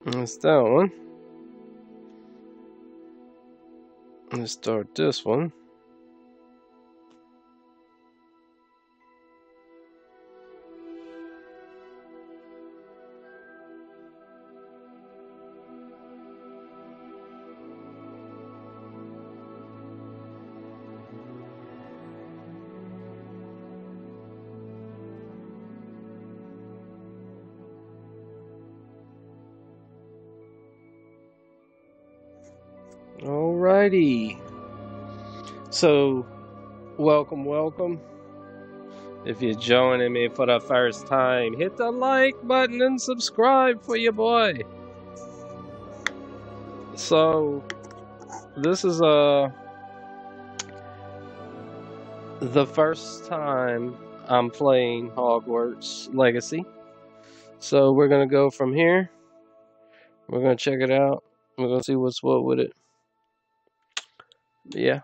That's that one. Let's start this one. Alrighty. So, welcome. If you're joining me for the first time, hit the like button and subscribe for your boy. So, this is the first time I'm playing Hogwarts Legacy. So we're gonna go from here. We're gonna check it out. We're gonna see what's what with it. Yeah.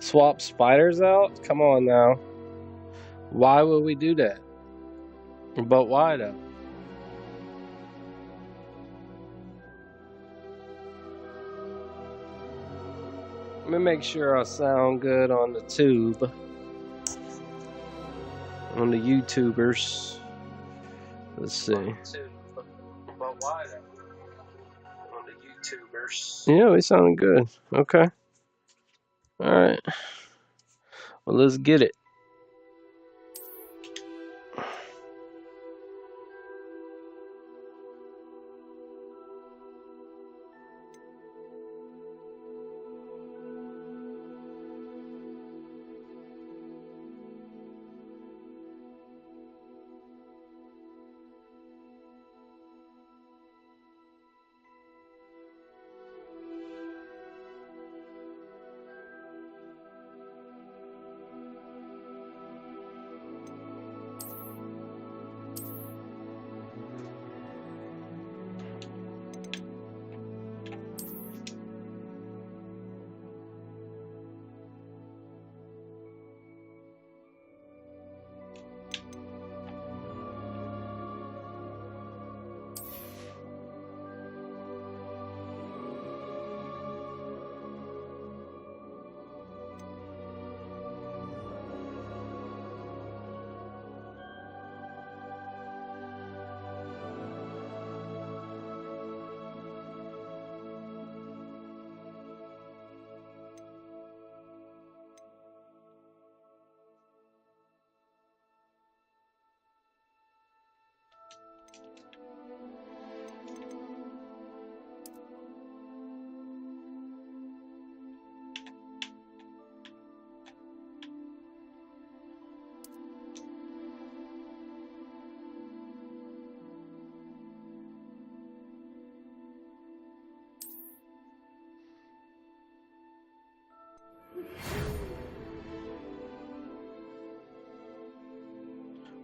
Swap spiders out? Come on now. Why would we do that? But why though? Let me make sure I sound good on the tube. On the YouTubers. Let's see. But why though? On the YouTubers. Yeah, we sound good. Okay. Alright. Well, let's get it.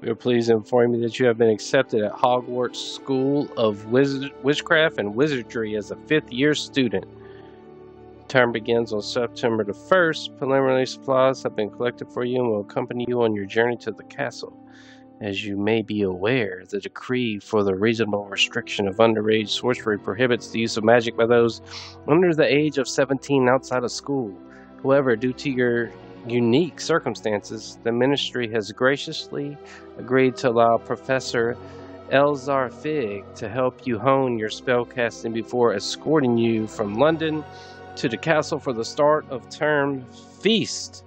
We are pleased to inform you that you have been accepted at Hogwarts School of Witchcraft and Wizardry as a fifth-year student. Term begins on September the 1st. Preliminary supplies have been collected for you and will accompany you on your journey to the castle. As you may be aware, the decree for the reasonable restriction of underage sorcery prohibits the use of magic by those under the age of 17 outside of school. However, due to your unique circumstances, the ministry has graciously agreed to allow Professor Elzar Fig to help you hone your spellcasting before escorting you from London to the castle for the start of term feast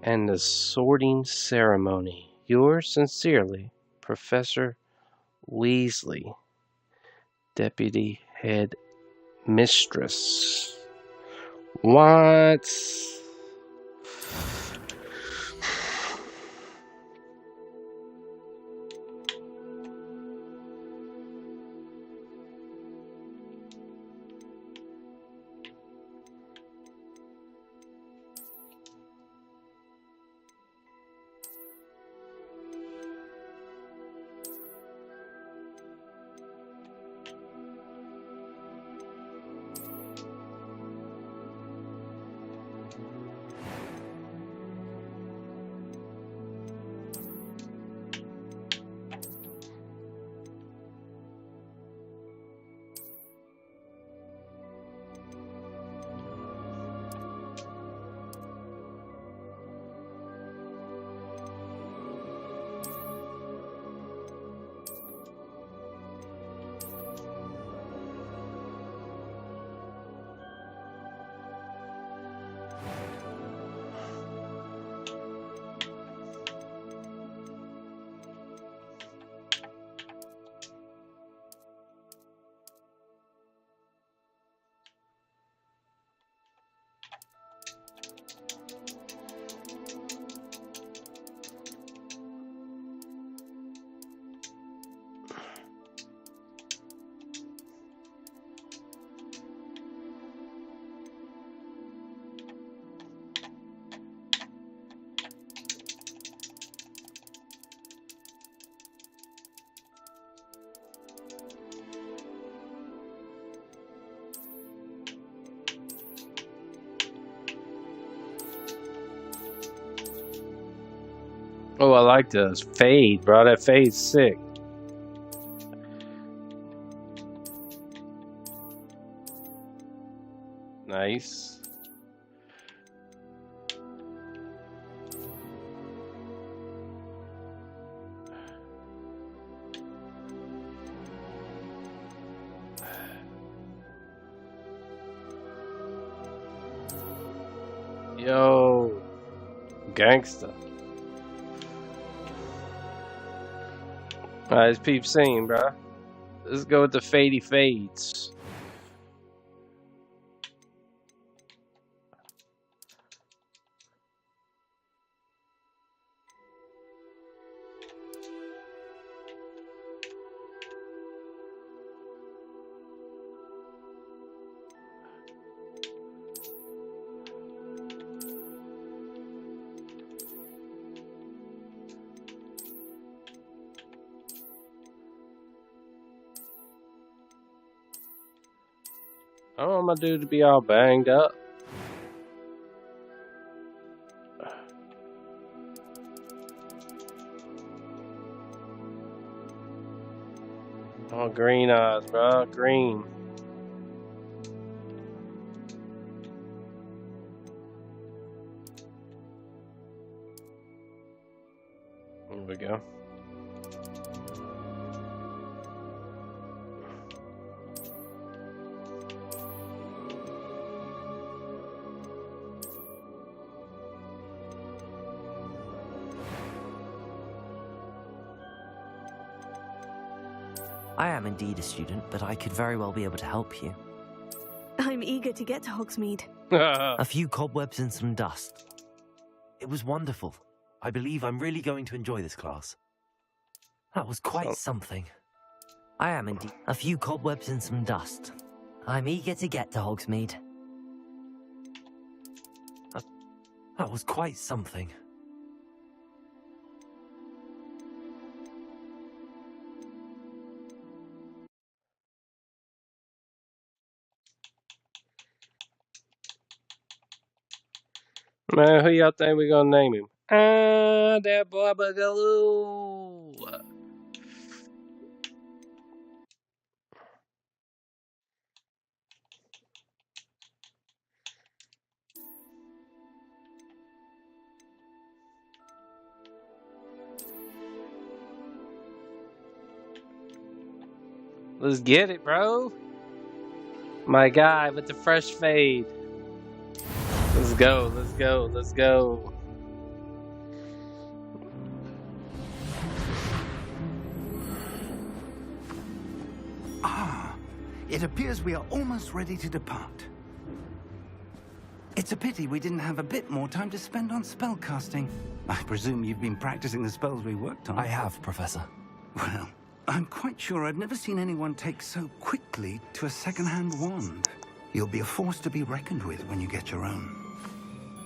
and the sorting ceremony. Yours sincerely, Professor Weasley, deputy head mistress. What? Oh, I like this fade, bro. That fade's sick. Nice. Yo, gangsta. Alright, it's peep scene, bro. Let's go with the fadey fades. I don't want my dude to be all banged up. Oh, green eyes, bro. Green. There we go. I am indeed a student, but I could very well be able to help you. I'm eager to get to Hogsmeade. A few cobwebs and some dust. It was wonderful. I believe I'm really going to enjoy this class. That was quite something. I am indeed. A few cobwebs and some dust. I'm eager to get to Hogsmeade. That was quite something. Man, who y'all think we gonna name him? That boy Boogaloo. Let's get it, bro. My guy with the fresh fade. Let's go, let's go, let's go. Ah, it appears we are almost ready to depart. It's a pity we didn't have a bit more time to spend on spellcasting. I presume you've been practicing the spells we worked on. I have, Professor. Well, I'm quite sure I've never seen anyone take so quickly to a second-hand wand. You'll be a force to be reckoned with when you get your own.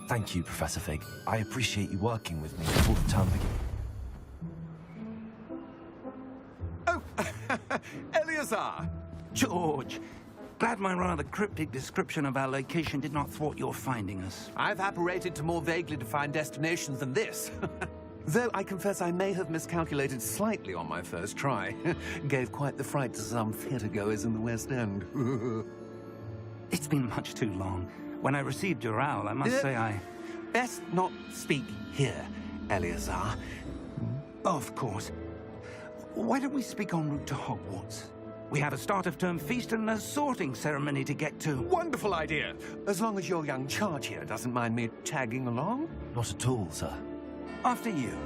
Thank you, Professor Fig. I appreciate you working with me before the term begins. Oh, Eleazar! George! Glad my rather cryptic description of our location did not thwart your finding us. I've apparated to more vaguely defined destinations than this. Though I confess I may have miscalculated slightly on my first try. Gave quite the fright to some theatre-goers in the West End. It's been much too long. When I received your owl, I must say I... Best not speak here, Eleazar. Of course. Why don't we speak en route to Hogwarts? We have a start-of-term feast and a sorting ceremony to get to. Wonderful idea! As long as your young charge here doesn't mind me tagging along. Not at all, sir. After you.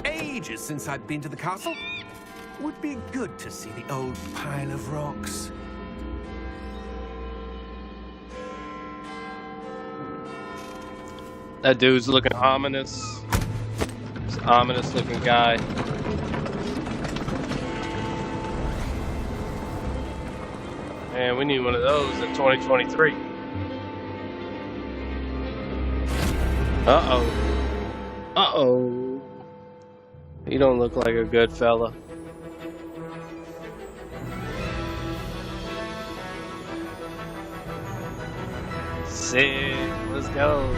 Ages since I've been to the castle. Would be good to see the old pile of rocks. That dude's looking ominous. This ominous looking guy. Man, we need one of those in 2023. Uh-oh. Uh-oh. You don't look like a good fella. Sick. Let's go.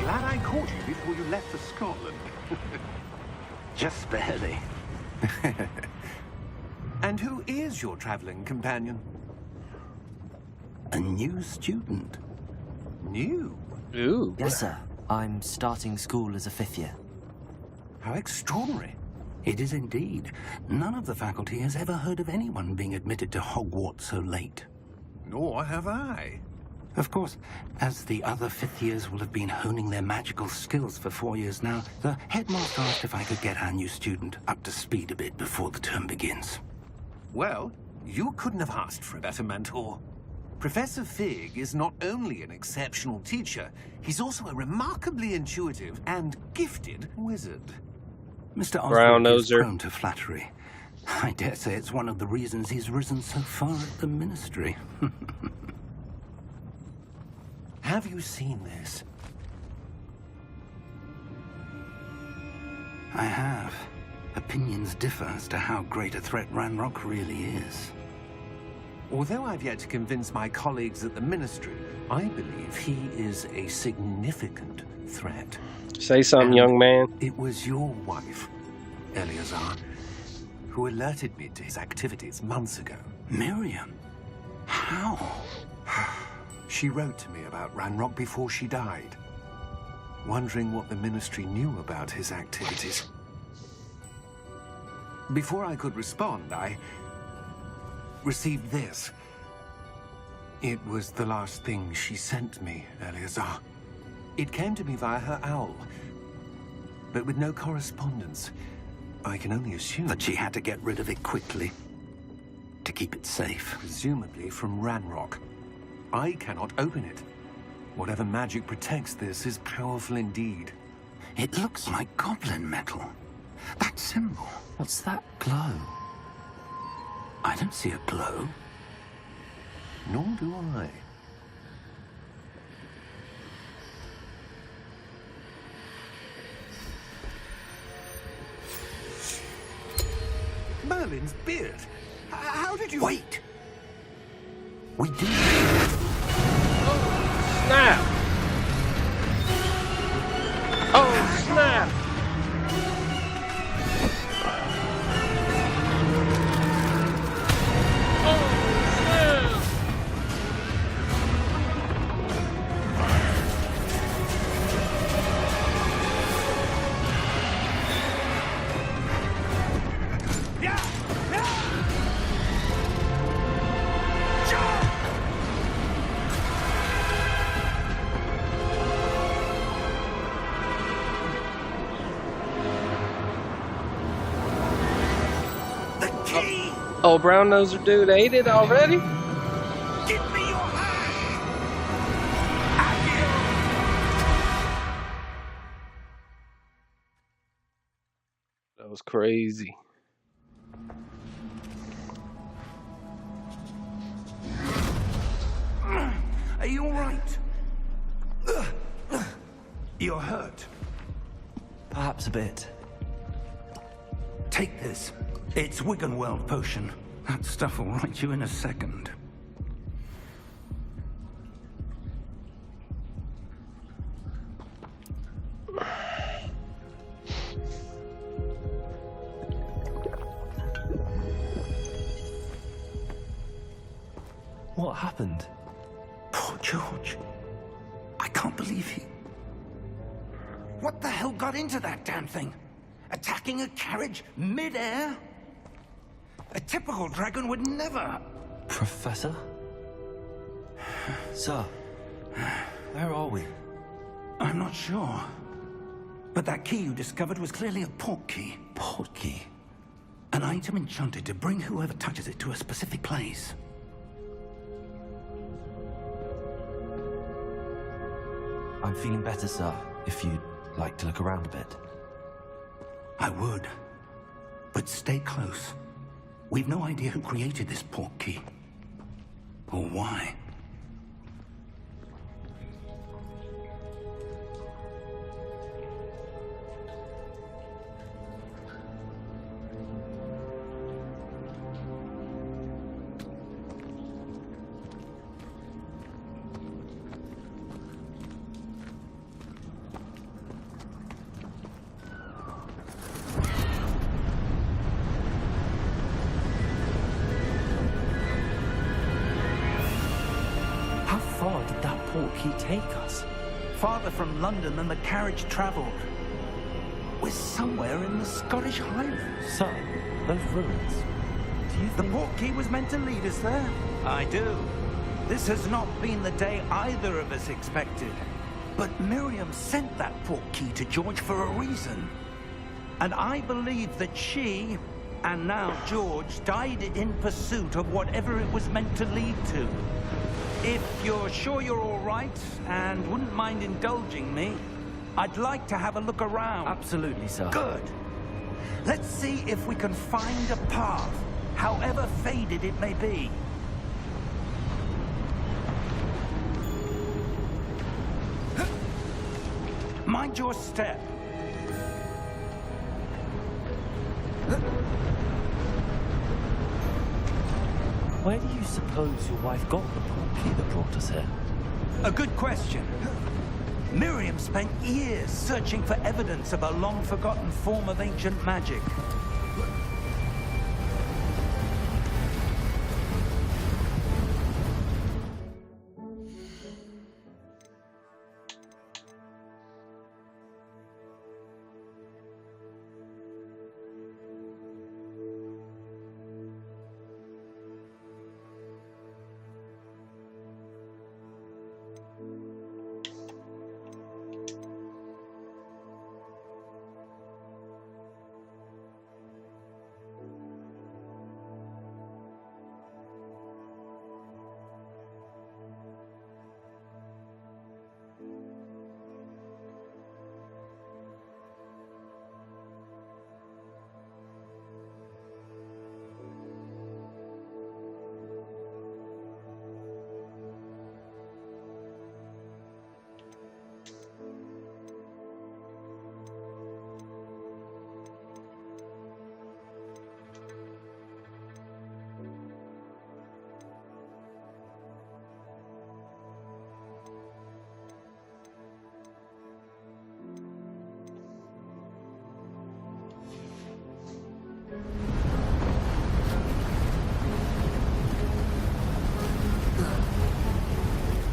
Glad I caught you before you left for Scotland. Just barely. And who is your traveling companion? A new student. New? Ooh. Yes, sir. I'm starting school as a 5th year. How extraordinary. It is indeed. None of the faculty has ever heard of anyone being admitted to Hogwarts so late. Nor have I. Of course, as the other 5th years will have been honing their magical skills for 4 years now, the headmaster asked if I could get our new student up to speed a bit before the term begins. Well, you couldn't have asked for a better mentor. Professor Fig is not only an exceptional teacher, he's also a remarkably intuitive and gifted wizard. Mr. Brown Oswald is noser. prone to flattery. I dare say it's one of the reasons he's risen so far at the ministry. Have you seen this? I have. Opinions differ as to how great a threat Ranrock really is. Although I've yet to convince my colleagues at the ministry, I believe he is a significant threat. Say something, young man. It was your wife, Eleazar, who alerted me to his activities months ago. Miriam? How? She wrote to me about Ranrock before she died, wondering what the ministry knew about his activities. Before I could respond, I received this. It was the last thing she sent me, Eleazar. It came to me via her owl, but with no correspondence. I can only assume That she had to get rid of it quickly to keep it safe. presumably from Ranrock. I cannot open it. Whatever magic protects this is powerful indeed. It looks like goblin metal. That symbol. What's that glow? I don't see a glow. Nor do I. Merlin's beard. How did you... Wait! We do. Snap! Oh, snap! Oh, brown noser dude ate it already? Give me your hand! That was crazy. Are you all right? You're hurt. Perhaps a bit. Take this. It's Wiggenweld potion. That stuff will right you in a second. What happened? Poor George. I can't believe he... What the hell got into that damn thing? Attacking a carriage mid-air? A typical dragon would never... Professor? Sir, where are we? I'm not sure. But that key you discovered was clearly a port key. Port key? An item enchanted to bring whoever touches it to a specific place. I'm feeling better, sir, if you'd like to look around a bit. I would. But stay close. We've no idea who created this port key. Or why. He take us? Farther from London than the carriage travelled. We're somewhere in the Scottish Highlands. Sir, those ruins. Do you think... The port key was meant to lead us there? I do. This has not been the day either of us expected. But Miriam sent that port key to George for a reason. And I believe that she, and now George, died in pursuit of whatever it was meant to lead to. If you're sure you're all right, and wouldn't mind indulging me, I'd like to have a look around. Absolutely, sir. Good. Let's see if we can find a path, however faded it may be. Mind your step. Where do you suppose your wife got the port key that brought us here? A good question. Miriam spent years searching for evidence of a long-forgotten form of ancient magic.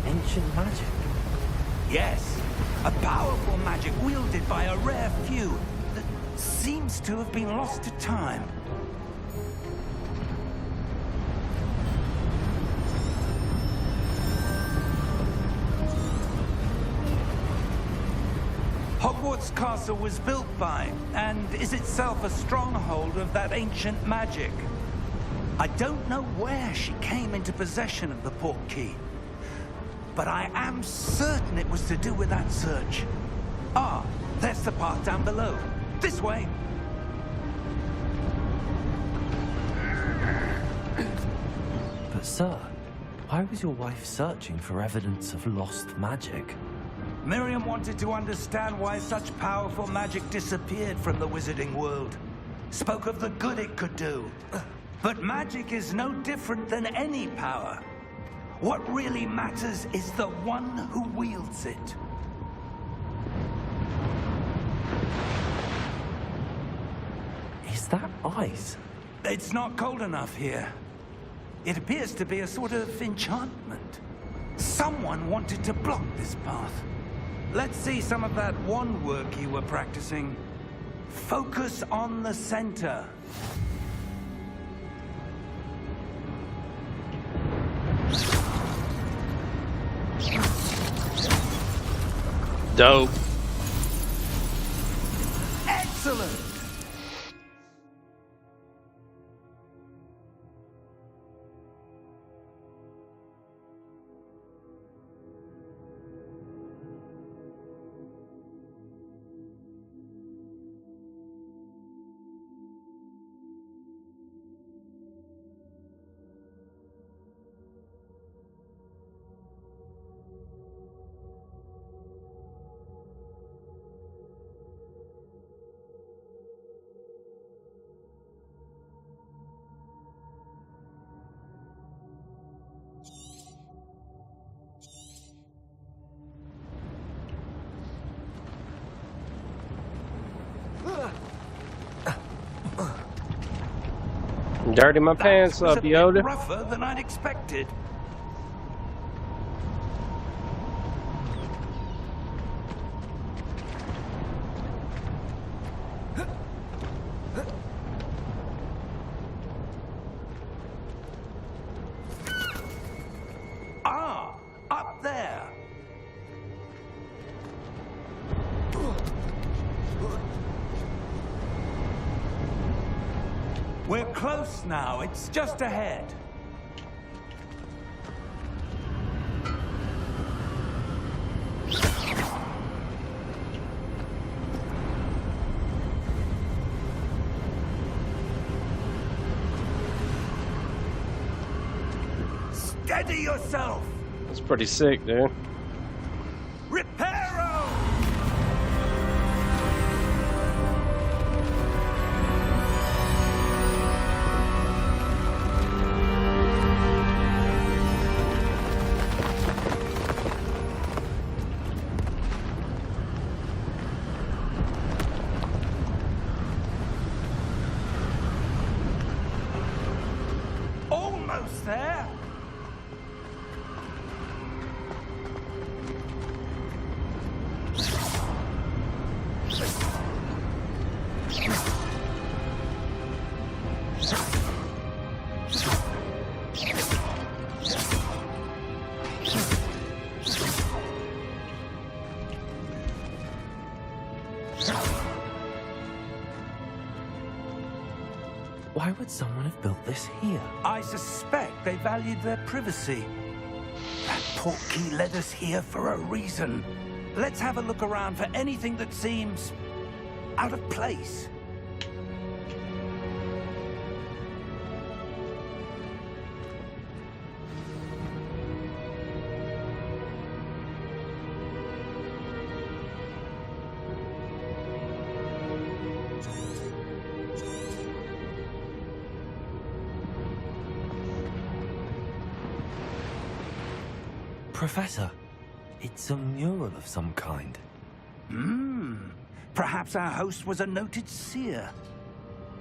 Ancient magic? Yes, a powerful magic wielded by a rare few that seems to have been lost to time. Hogwarts Castle was built by, and is itself a stronghold of that ancient magic. I don't know where she came into possession of the portkey, but I am certain it was to do with that search. Ah, there's the path down below. This way. But sir, why was your wife searching for evidence of lost magic? Miriam wanted to understand why such powerful magic disappeared from the wizarding world. Spoke of the good it could do. But magic is no different than any power. What really matters is the one who wields it. Is that ice? It's not cold enough here. It appears to be a sort of enchantment. Someone wanted to block this path. Let's see some of that wand work you were practicing. Focus on the center. Dope. Excellent! Dirty my pants That was up, a bit Yoda. rougher than I'd expected. Ah, up there. We're close now. It's just ahead. Steady yourself. That's pretty sick, dude. Reparo! Almost there. Why would someone have built this here? I suspect they valued their privacy. That portkey led us here for a reason. Let's have a look around for anything that seems out of place. Professor, it's a mural of some kind. Perhaps our host was a noted seer.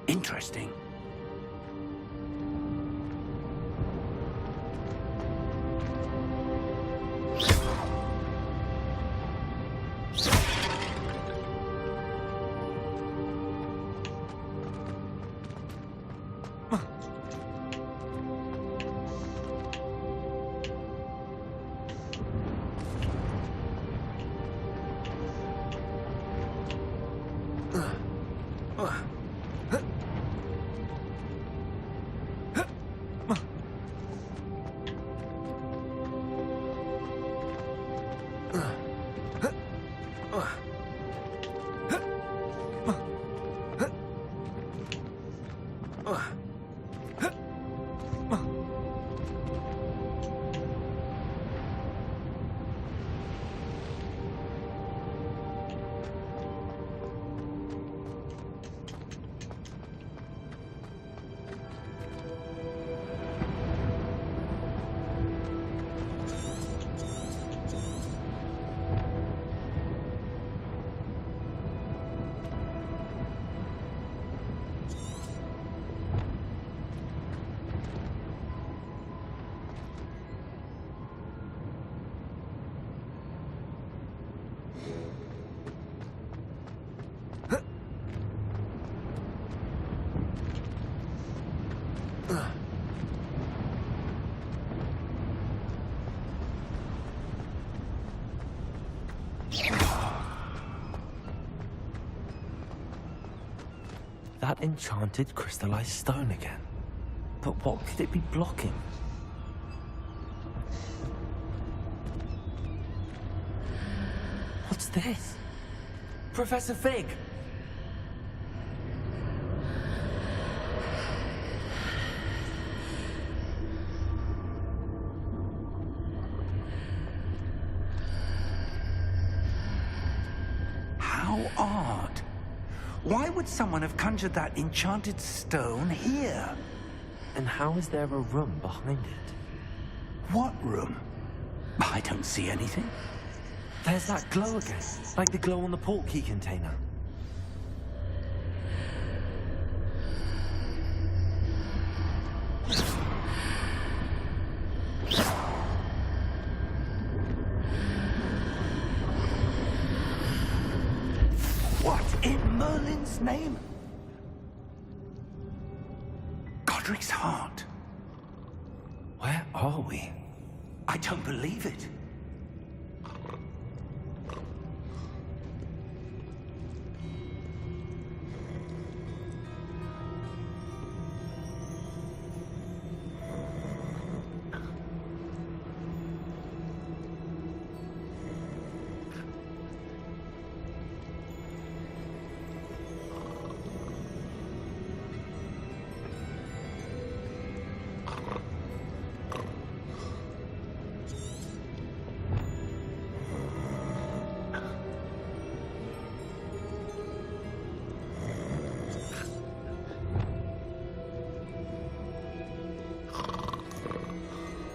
Interesting. That enchanted crystallized stone again. But what could it be blocking? What's this? Professor Fig! How odd. Why would someone have conjured that enchanted stone here? And how is there a room behind it? What room? I don't see anything. There's that glow again, like the glow on the portkey container. What in Merlin's name? Godric's heart. Where are we? I don't believe it.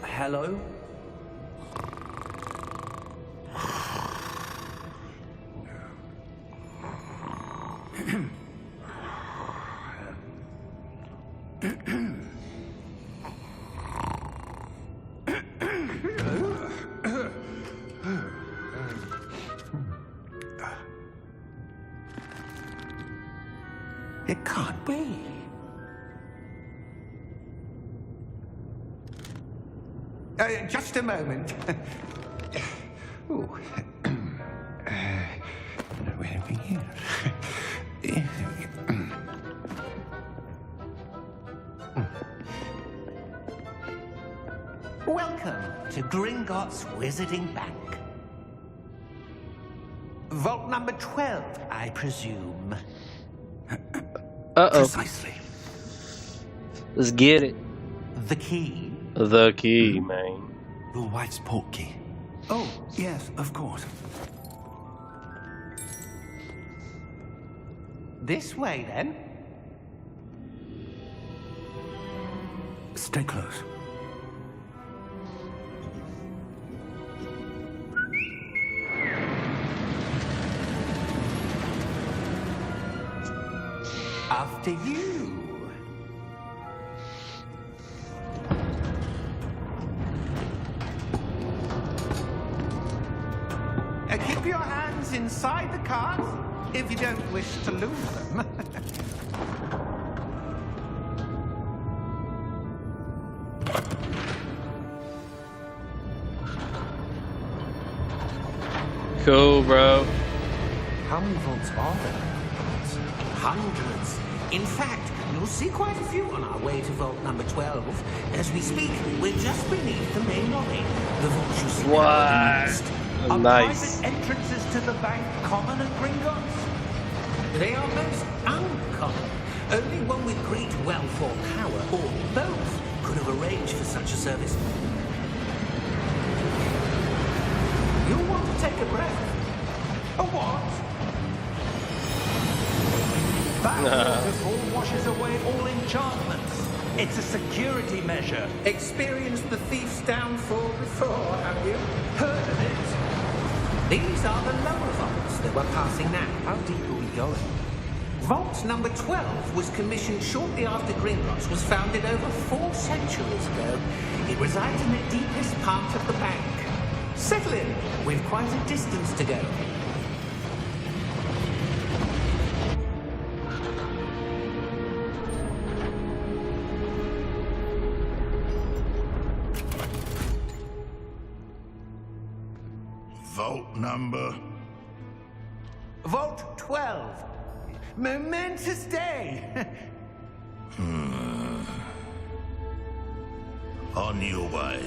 Hello? It can't be. Just a moment. Ooh. Where are we here? Welcome to Gringotts Wizarding Bank. Vault number 12, I presume. Uh-oh. Precisely. Let's get it. The key? The key, man. Your wife's portkey. Oh, yes, of course. This way, then. Stay close. After you. Keep your hands inside the cart if you don't wish to lose them. Cool, bro. How many vaults are there? Hundreds. In fact, you'll see quite a few on our way to vault number 12. As we speak, we're just beneath the main lobby. The vaults you see What? now next. Are Nice. private entrances to the bank common at Gringotts? They are most uncommon. Only one with great wealth or power, or both, could have arranged for such a service. You'll want to take a breath. A what? That waterfall washes away all enchantments. It's a security measure. Experienced the thief's downfall before, have you? Heard of it? These are the lower vaults that we're passing now. How deep are we going? Vault number 12 was commissioned shortly after Gringotts was founded over 4 centuries ago. It resides in the deepest part of the bank. Settle in. We've quite a distance to go. vault number? Vault 12. Momentous day. On your way.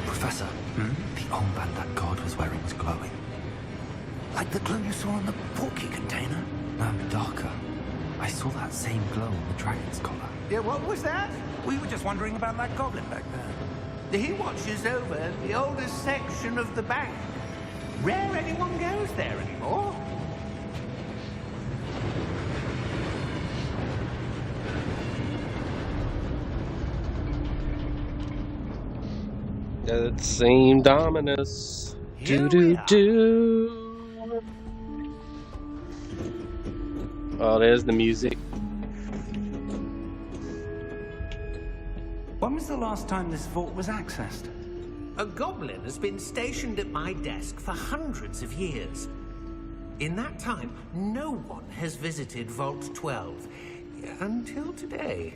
Professor, the armband that guard was wearing was glowing. Like the glow you saw on the porky container? No, darker. I saw that same glow on the dragon's collar. Yeah, what was that? We were just wondering about that goblin back there. He watches over the oldest section of the bank. Rare anyone goes there anymore. That seemed ominous. Here Do we do are. do. Oh, there's the music. When was the last time this vault was accessed? A goblin has been stationed at my desk for hundreds of years. In that time, no one has visited Vault 12. Until today.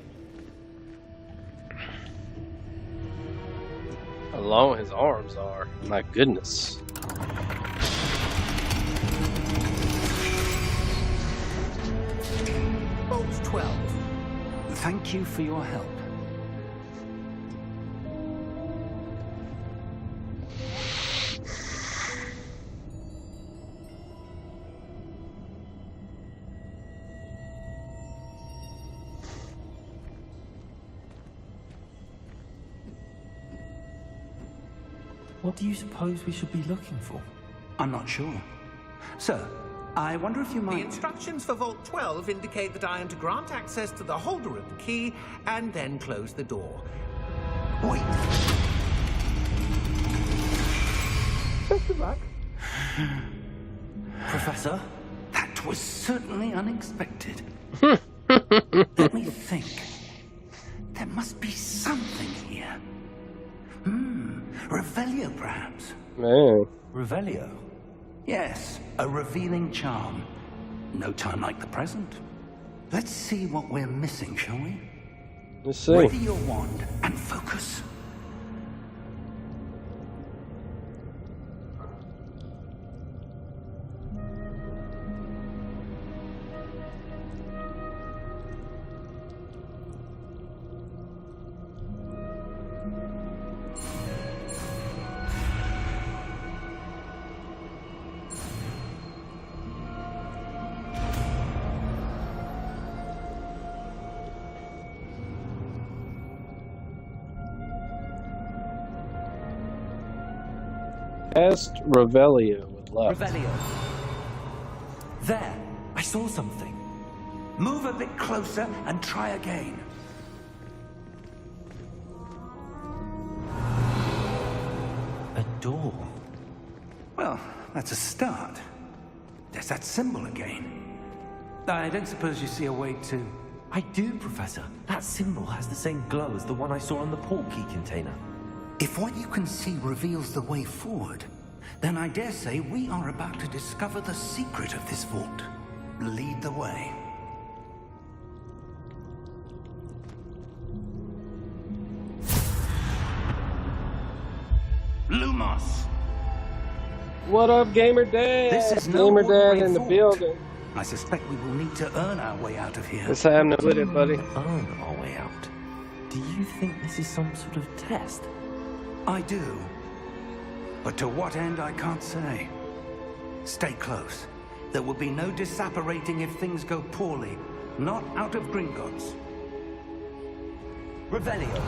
How long his arms are. My goodness. Vault 12. Thank you for your help. What do you suppose we should be looking for? I'm not sure. Sir, I wonder if you The might... instructions for Vault 12 indicate that I am to grant access to the holder of the key and then close the door. Wait. Best of luck. Professor? That was certainly unexpected. Let me think. There must be something here. Revelio, perhaps. Man. Revelio? Yes, a revealing charm. No time like the present. Let's see what we're missing, shall we? Let's see. Ready your wand and focus. Past Revelio with left. Revelio. There. I saw something. Move a bit closer and try again. A door. Well, that's a start. There's that symbol again. I don't suppose you see a way to... I do, Professor. That symbol has the same glow as the one I saw on the portkey container. If what you can see reveals the way forward, then I dare say we are about to discover the secret of this vault. Lead the way. Lumos! What up, Gamer Dad? This is no Gamer Dad ordinary in the vault. building. I suspect we will need to earn our way out of here. What's happening with it, buddy? Earn our way out. Do you think this is some sort of test? I do. But to what end, I can't say. Stay close. There will be no disapparating if things go poorly. Not out of Gringotts. Revelio.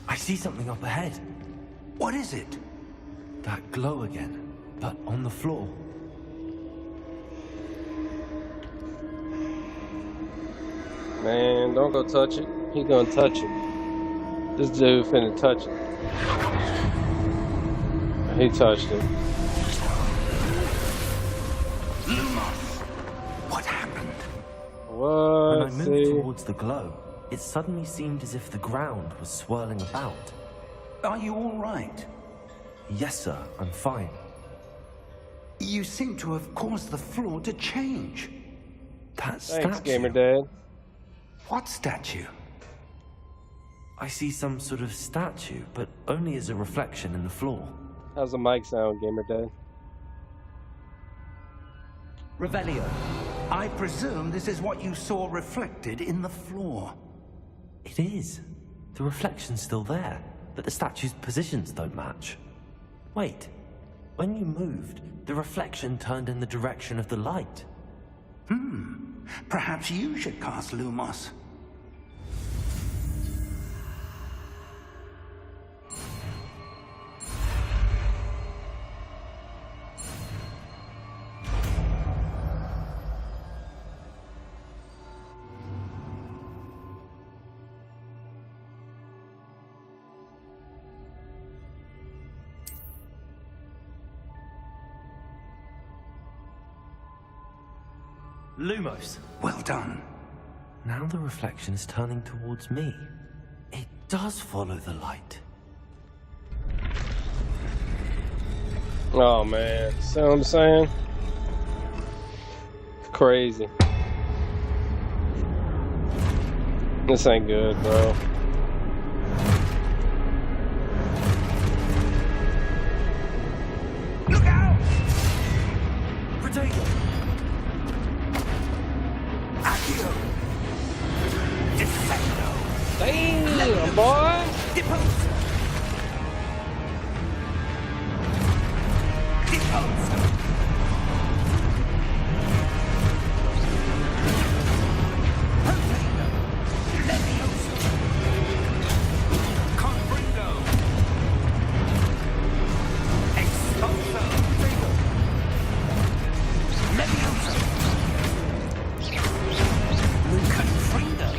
I see something up ahead. What is it? That glow again, but on the floor. Man, don't go touch it. He gonna touch it. This dude finna touch it. He touched it. What happened? What? When I moved towards the glow, it suddenly seemed as if the ground was swirling about. Are you all right? Yes, sir, I'm fine. You seem to have caused the floor to change. That Thanks, statue. Gamer Dad. What statue? I see some sort of statue, but only as a reflection in the floor. How's the mic sound, Gamer Dad? Revelio, I presume this is what you saw reflected in the floor. It is. The reflection's still there, but the statue's positions don't match. Wait, when you moved, the reflection turned in the direction of the light. Perhaps you should cast Lumos. Lumos! Well done. Now the reflection is turning towards me. It does follow the light. Oh man, see what I'm saying? It's crazy. This ain't good, bro. Look out! Potato! Accio! Defendo! Damn, boy! Depose! Depose! Potato! Levioso! Confringo! Expulso! Levioso! Confringo!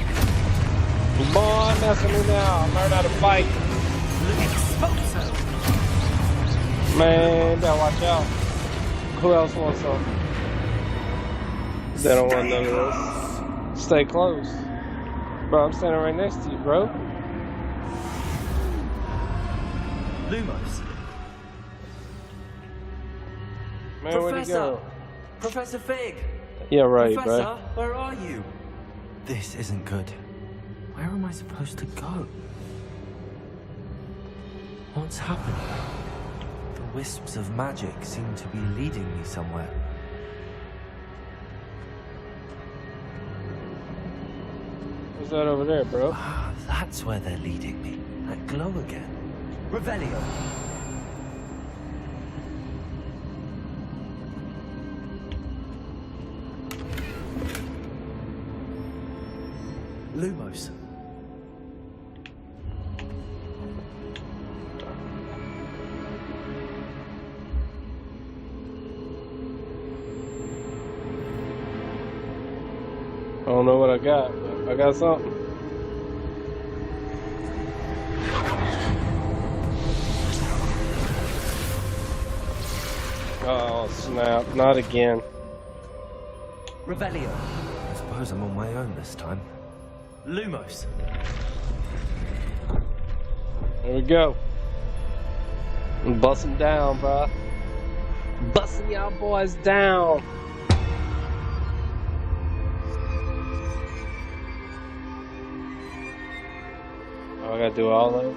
Boy, messing me now. Learn how to fight. Expulso! Man, better watch out. Who else wants some? They don't want none of this. Stay close. Bro, I'm standing right next to you, bro. Lumos! Man, where'd he go? Professor Fig! Yeah, right, Professor, bro. where are you? This isn't good. Where am I supposed to go? What's happening? The wisps of magic seem to be leading me somewhere. What's that over there, bro? Ah, that's where they're leading me. That glow again. Revelio! Lumos. I don't know what I got, but I got something. Oh, snap. Not again. Revelio. I suppose I'm on my own this time. Lumos. There we go. Bust them down, bruh. Busting y'all boys down. Oh, I gotta do all of it?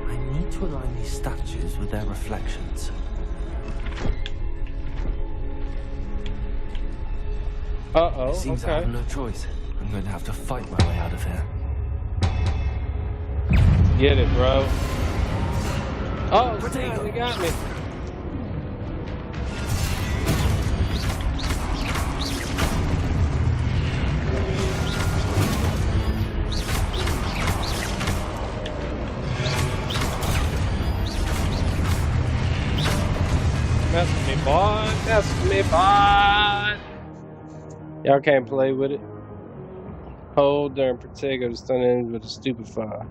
I need to align these statues with their reflections. Uh-oh, It seems I okay. have no choice. I'm going to have to fight my way out of here. Get it, bro. Oh, Potato. snap, he got me. boy. Test me, boy. Y'all can't play with it. Hold during protect or stun enemies with a stupefy.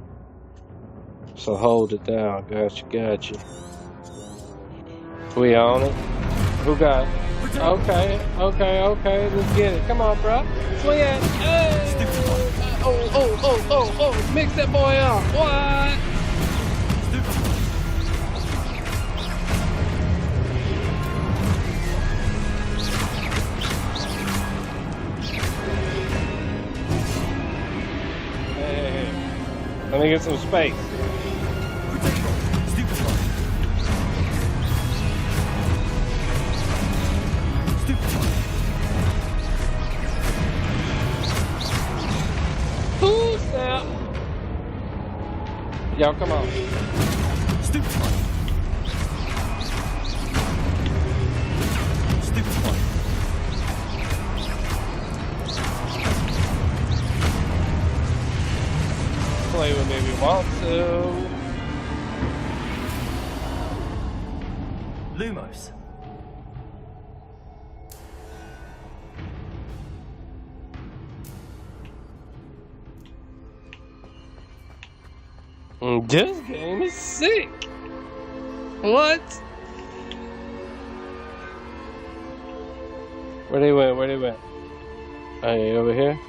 So hold it down. Gotcha. We on it. Who got it? Okay. Let's get it. Come on, bro. Swing it. Hey. Oh. Mix that boy up. What? Hey. Let me get some space. Y'all come on. Play with me if you want to. Lumos. This game is sick. What? Where they went? Hey, over here.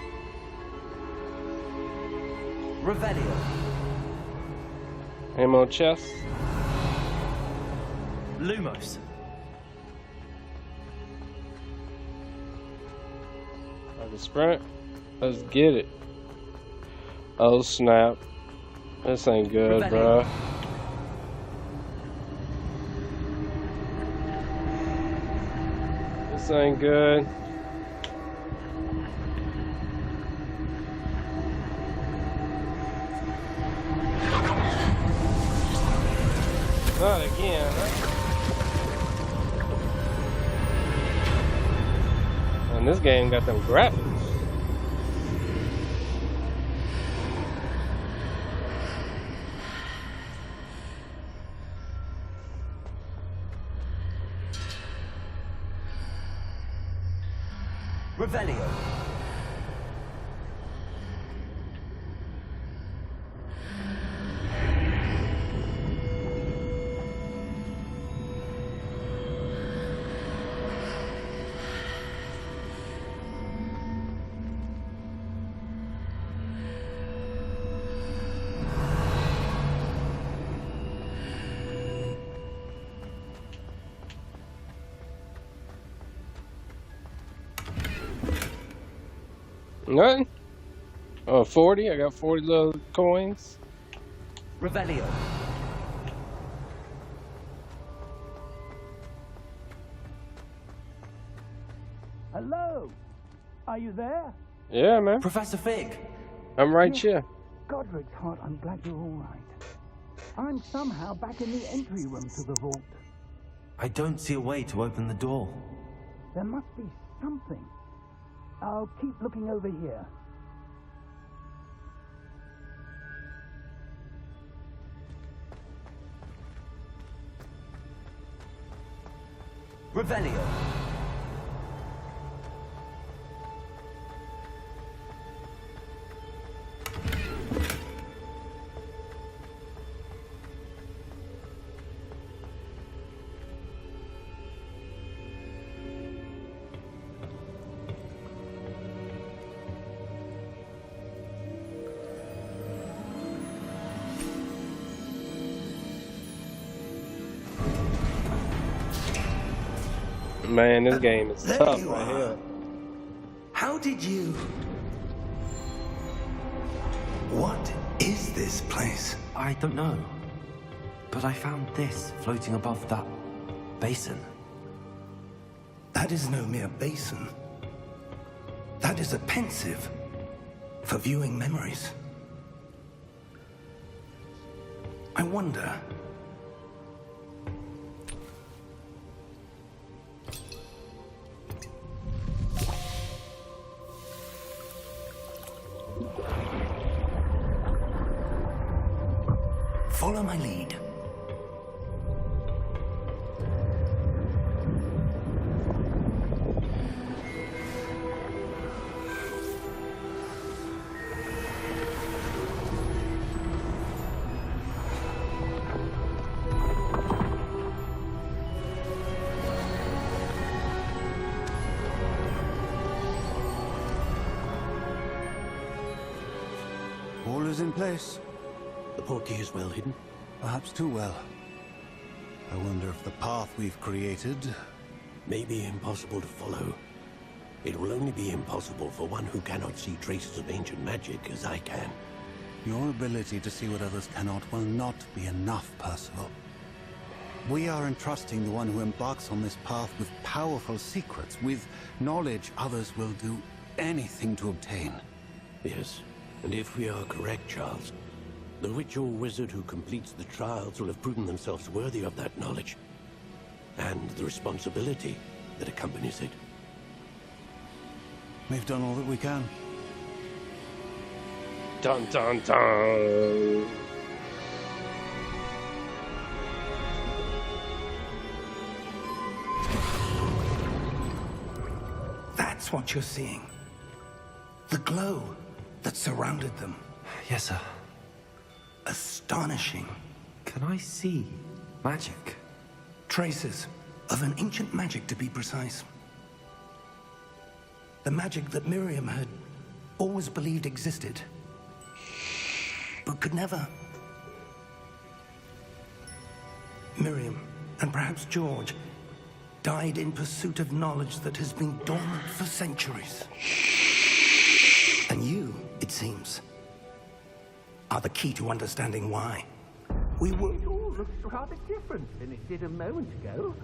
Revelio. Any more chests? Lumos. I can sprint. Let's get it. Oh snap. This ain't good, bro. This ain't good. Not again, huh? And this game got them graphics. Revelio. Nothing? Oh, 40? I got 40 little coins. Revelio. Hello? Are you there? Yeah, man. Professor Fig. I'm right here. Godric's heart, I'm glad you're all right. I'm somehow back in the entry room to the vault. I don't see a way to open the door. There must be something. I'll keep looking over here. Revelio. Man, this game is tough right here. How did you... What is this place? I don't know. But I found this floating above that basin. That is no mere basin. That is a pensive for viewing memories. I wonder... Follow my lead. is in place. The portkey is well hidden? Perhaps too well. I wonder if the path we've created may be impossible to follow. It will only be impossible for one who cannot see traces of ancient magic as I can. Your ability to see what others cannot will not be enough, Percival. We are entrusting the one who embarks on this path with powerful secrets, with knowledge others will do anything to obtain. Yes, and if we are correct, Charles, the ritual wizard who completes the trials will have proven themselves worthy of that knowledge, and the responsibility that accompanies it. We've done all that we can. Dun dun dun. That's what you're seeing. The glow that surrounded them. Yes, sir. Astonishing. Can I see magic? Traces of an ancient magic, to be precise. The magic that Miriam had always believed existed, but could never. Miriam, and perhaps George, died in pursuit of knowledge that has been dormant for centuries. And you, it seems, are the key to understanding why. We were... It all looks rather different than it did a moment ago.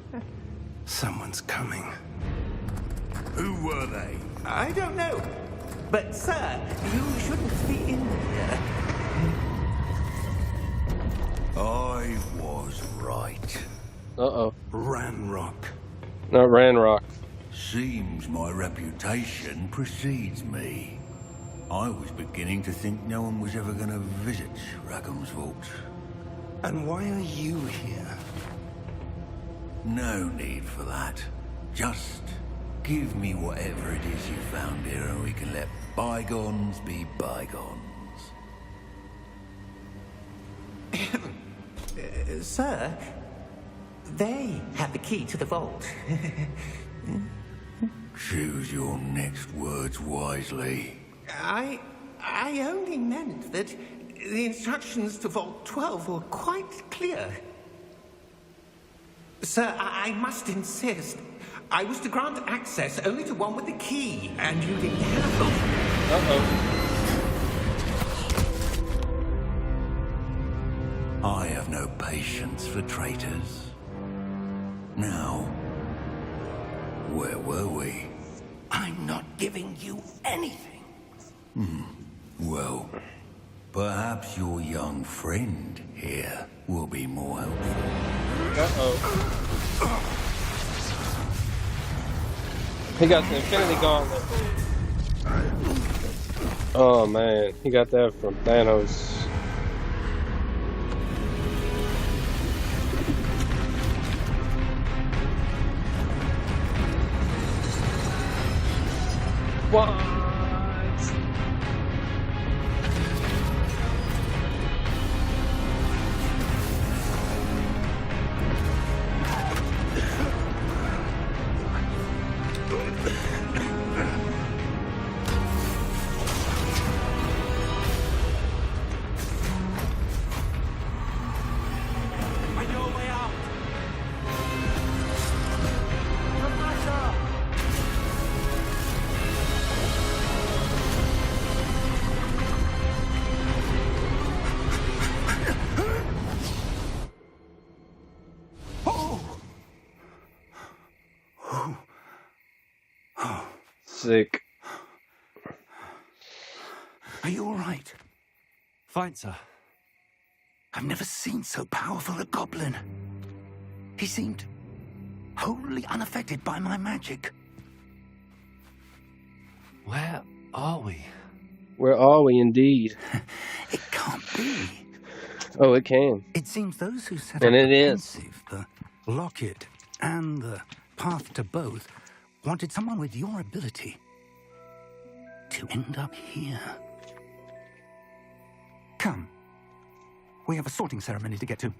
Someone's coming. Who were they? I don't know. But, sir, you shouldn't be in here. I was right. Uh-oh. Ranrock. Not Ranrock. Seems my reputation precedes me. I was beginning to think no one was ever going to visit Rackham's vault. And why are you here? No need for that. Just give me whatever it is you found here and we can let bygones be bygones. Sir, they have the key to the vault. Choose your next words wisely. I only meant that the instructions to Vault 12 were quite clear. Sir, I must insist. I was to grant access only to one with the key, and you didn't have them. Uh-oh. I have no patience for traitors. Now, where were we? I'm not giving you anything. Well, perhaps your young friend here will be more helpful. Uh-oh. He got the Infinity Gauntlet. Oh man, he got that from Thanos. What? Sick. Are you all right? Fine, sir. I've never seen so powerful a goblin. He seemed wholly unaffected by my magic. Where are we? Where are we indeed? It can't be. Oh, it can. It seems those who set And up it the is. pensive, the locket, and the path to both wanted someone with your ability to end up here. Come. We have a sorting ceremony to get to.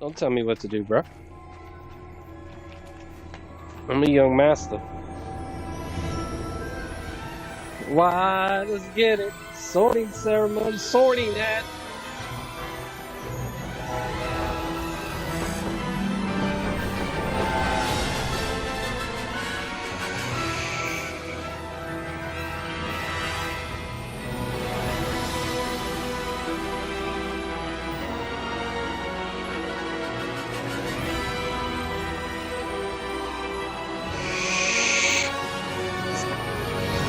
Don't tell me what to do, bro. I'm a young master. Why? Let's get it. sorting ceremony. Sorting that.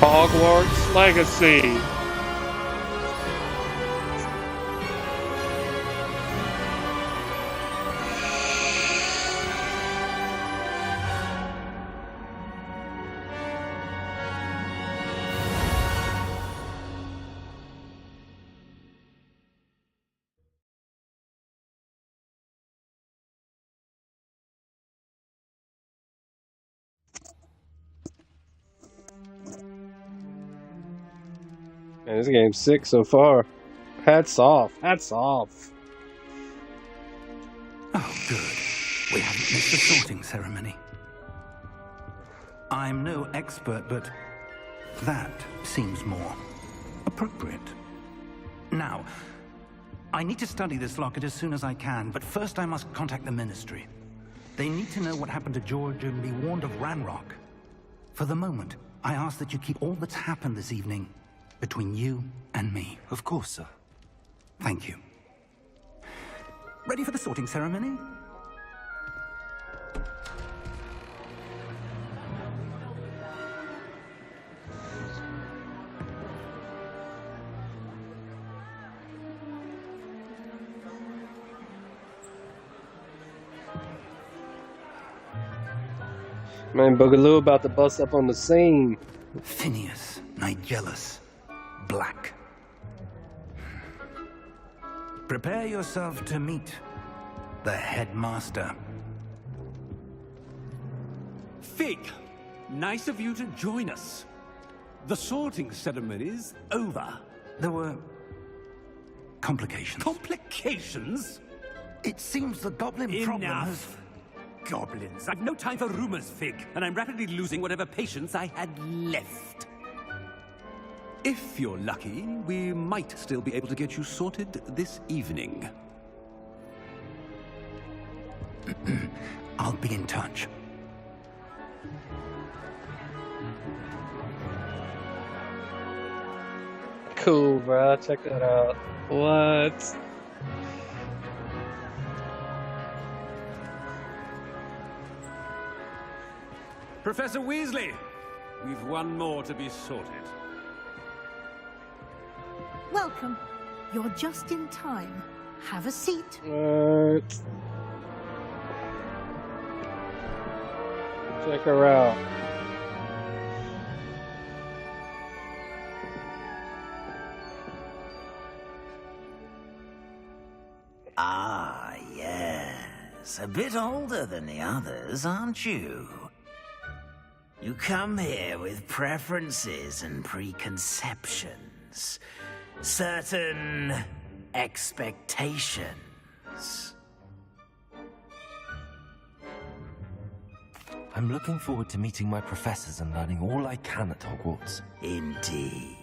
Hogwarts Legacy. Man, this game's sick so far. Hats off. Hats off. Oh, good. We haven't missed the sorting ceremony. I'm no expert, but that seems more appropriate. Now, I need to study this locket as soon as I can, but first I must contact the Ministry. They need to know what happened to George and be warned of Ranrock. For the moment, I ask that you keep all that's happened this evening between you and me. Of course, sir. Thank you. Ready for the sorting ceremony? Man, Boogaloo about to bust up on the scene. Phineas, Nigellus, Black. Prepare yourself to meet the headmaster. Fig, nice of you to join us. The sorting ceremony's over. There were complications. Complications? It seems the goblin problem has... Enough. Goblins. I've no time for rumors, Fig, and I'm rapidly losing whatever patience I had left. If you're lucky, we might still be able to get you sorted this evening. I'll be in touch. Cool, bro. Check that out. What? Professor Weasley, we've one more to be sorted. Welcome. You're just in time. Have a seat. What? Check her out. Ah, yes. A bit older than the others, aren't you? You come here with preferences and preconceptions. Certain expectations. I'm looking forward to meeting my professors and learning all I can at Hogwarts. Indeed.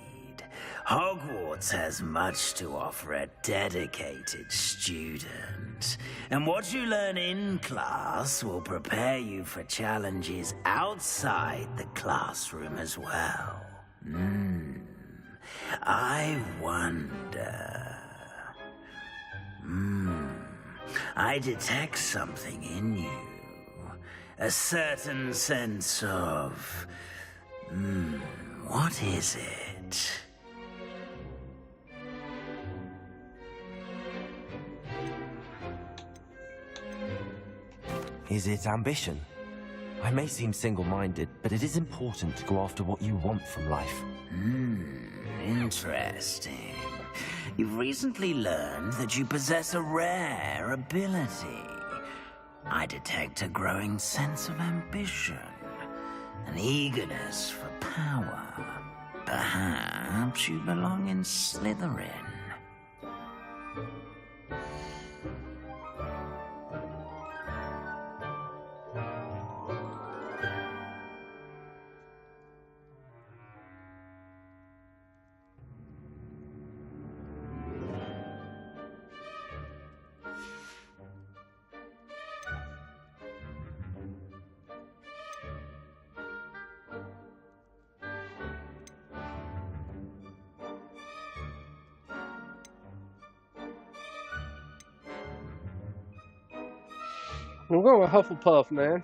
Hogwarts has much to offer a dedicated student. And what you learn in class will prepare you for challenges outside the classroom as well. I wonder... I detect something in you. A certain sense of... what is it? Is it ambition? I may seem single-minded, but it is important to go after what you want from life. Interesting. You've recently learned that you possess a rare ability. I detect a growing sense of ambition, an eagerness for power. Perhaps you belong in Slytherin. I'm going with Hufflepuff, man.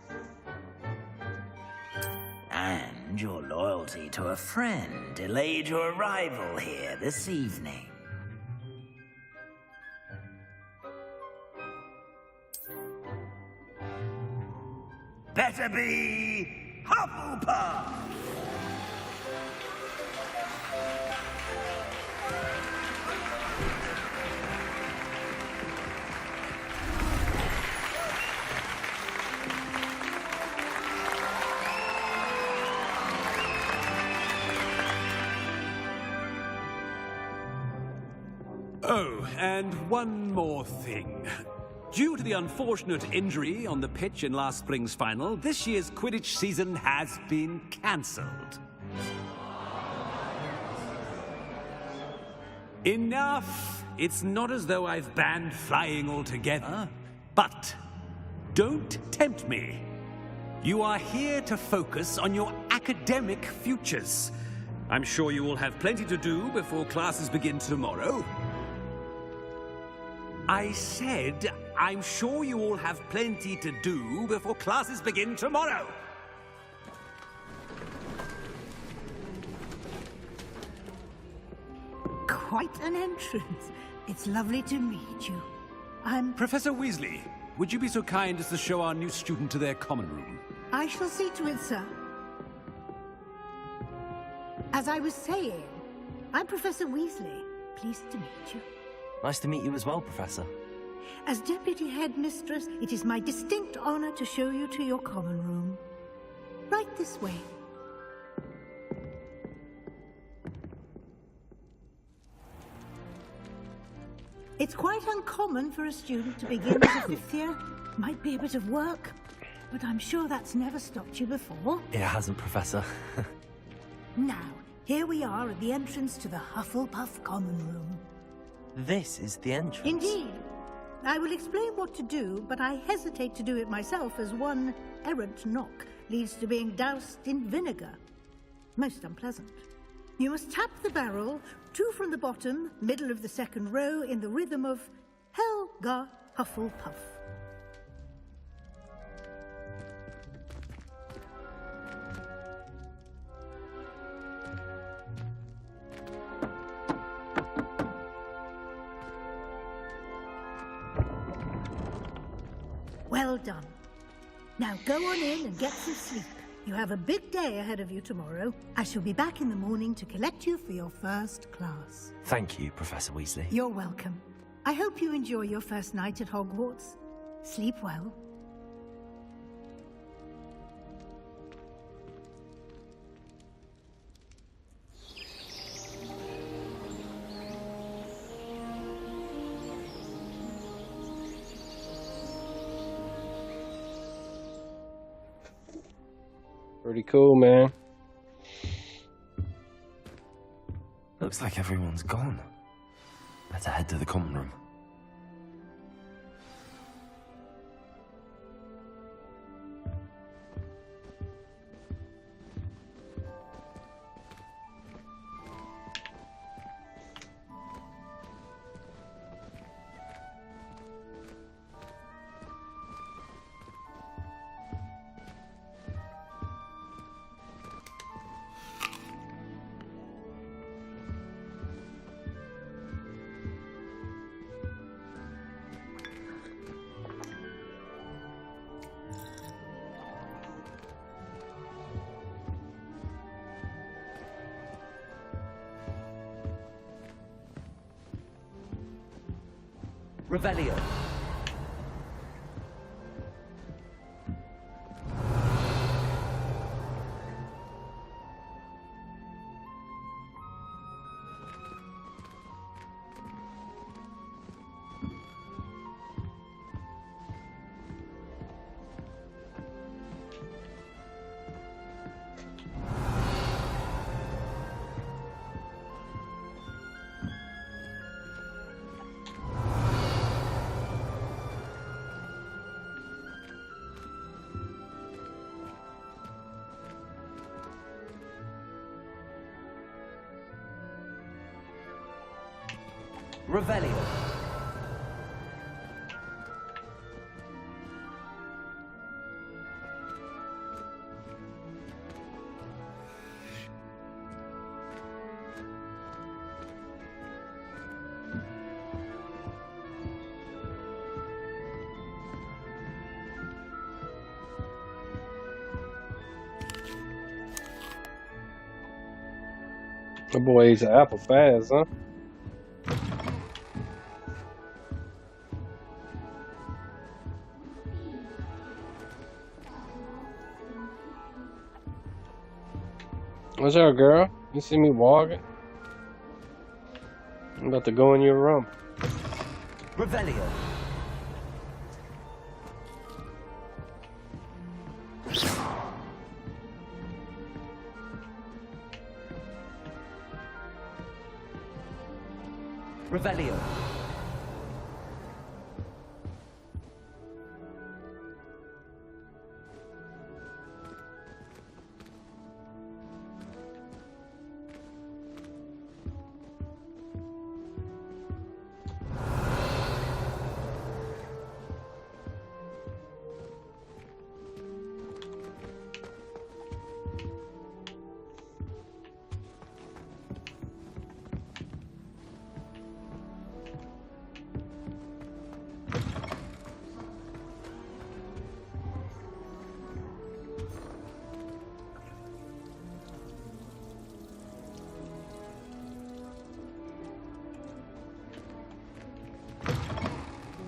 And your loyalty to a friend delayed your arrival here this evening. Better be Hufflepuff! Oh, and one more thing. Due to the unfortunate injury on the pitch in last spring's final, this year's Quidditch season has been cancelled. Enough! It's not as though I've banned flying altogether, but don't tempt me. You are here to focus on your academic futures. I'm sure you will have plenty to do before classes begin tomorrow. I said, I'm sure you all have plenty to do before classes begin tomorrow. Quite an entrance. It's lovely to meet you. I'm... Professor Weasley, would you be so kind as to show our new student to their common room? I shall see to it, sir. As I was saying, I'm Professor Weasley. Pleased to meet you. Nice to meet you as well, Professor. As Deputy Headmistress, it is my distinct honor to show you to your common room. Right this way. It's quite uncommon for a student to begin as a fifth year. Might be a bit of work, but I'm sure that's never stopped you before. It hasn't, Professor. Now, here we are at the entrance to the Hufflepuff common room. This is the entrance. Indeed. I will explain what to do, but I hesitate to do it myself as one errant knock leads to being doused in vinegar. Most unpleasant. You must tap the barrel, 2 from the bottom, middle of the second row, in the rhythm of Helga Hufflepuff. Well done. Now go on in and get some sleep. You have a big day ahead of you tomorrow. I shall be back in the morning to collect you for your first class. Thank you, Professor Weasley. You're welcome. I hope you enjoy your first night at Hogwarts. Sleep well. Pretty cool, man. Looks like everyone's gone. Better head to the common room. Revelio. Revelio. The boy eats an apple fast, huh? What's up, girl? You see me walking? I'm about to go in your room. Revelio. Revelio.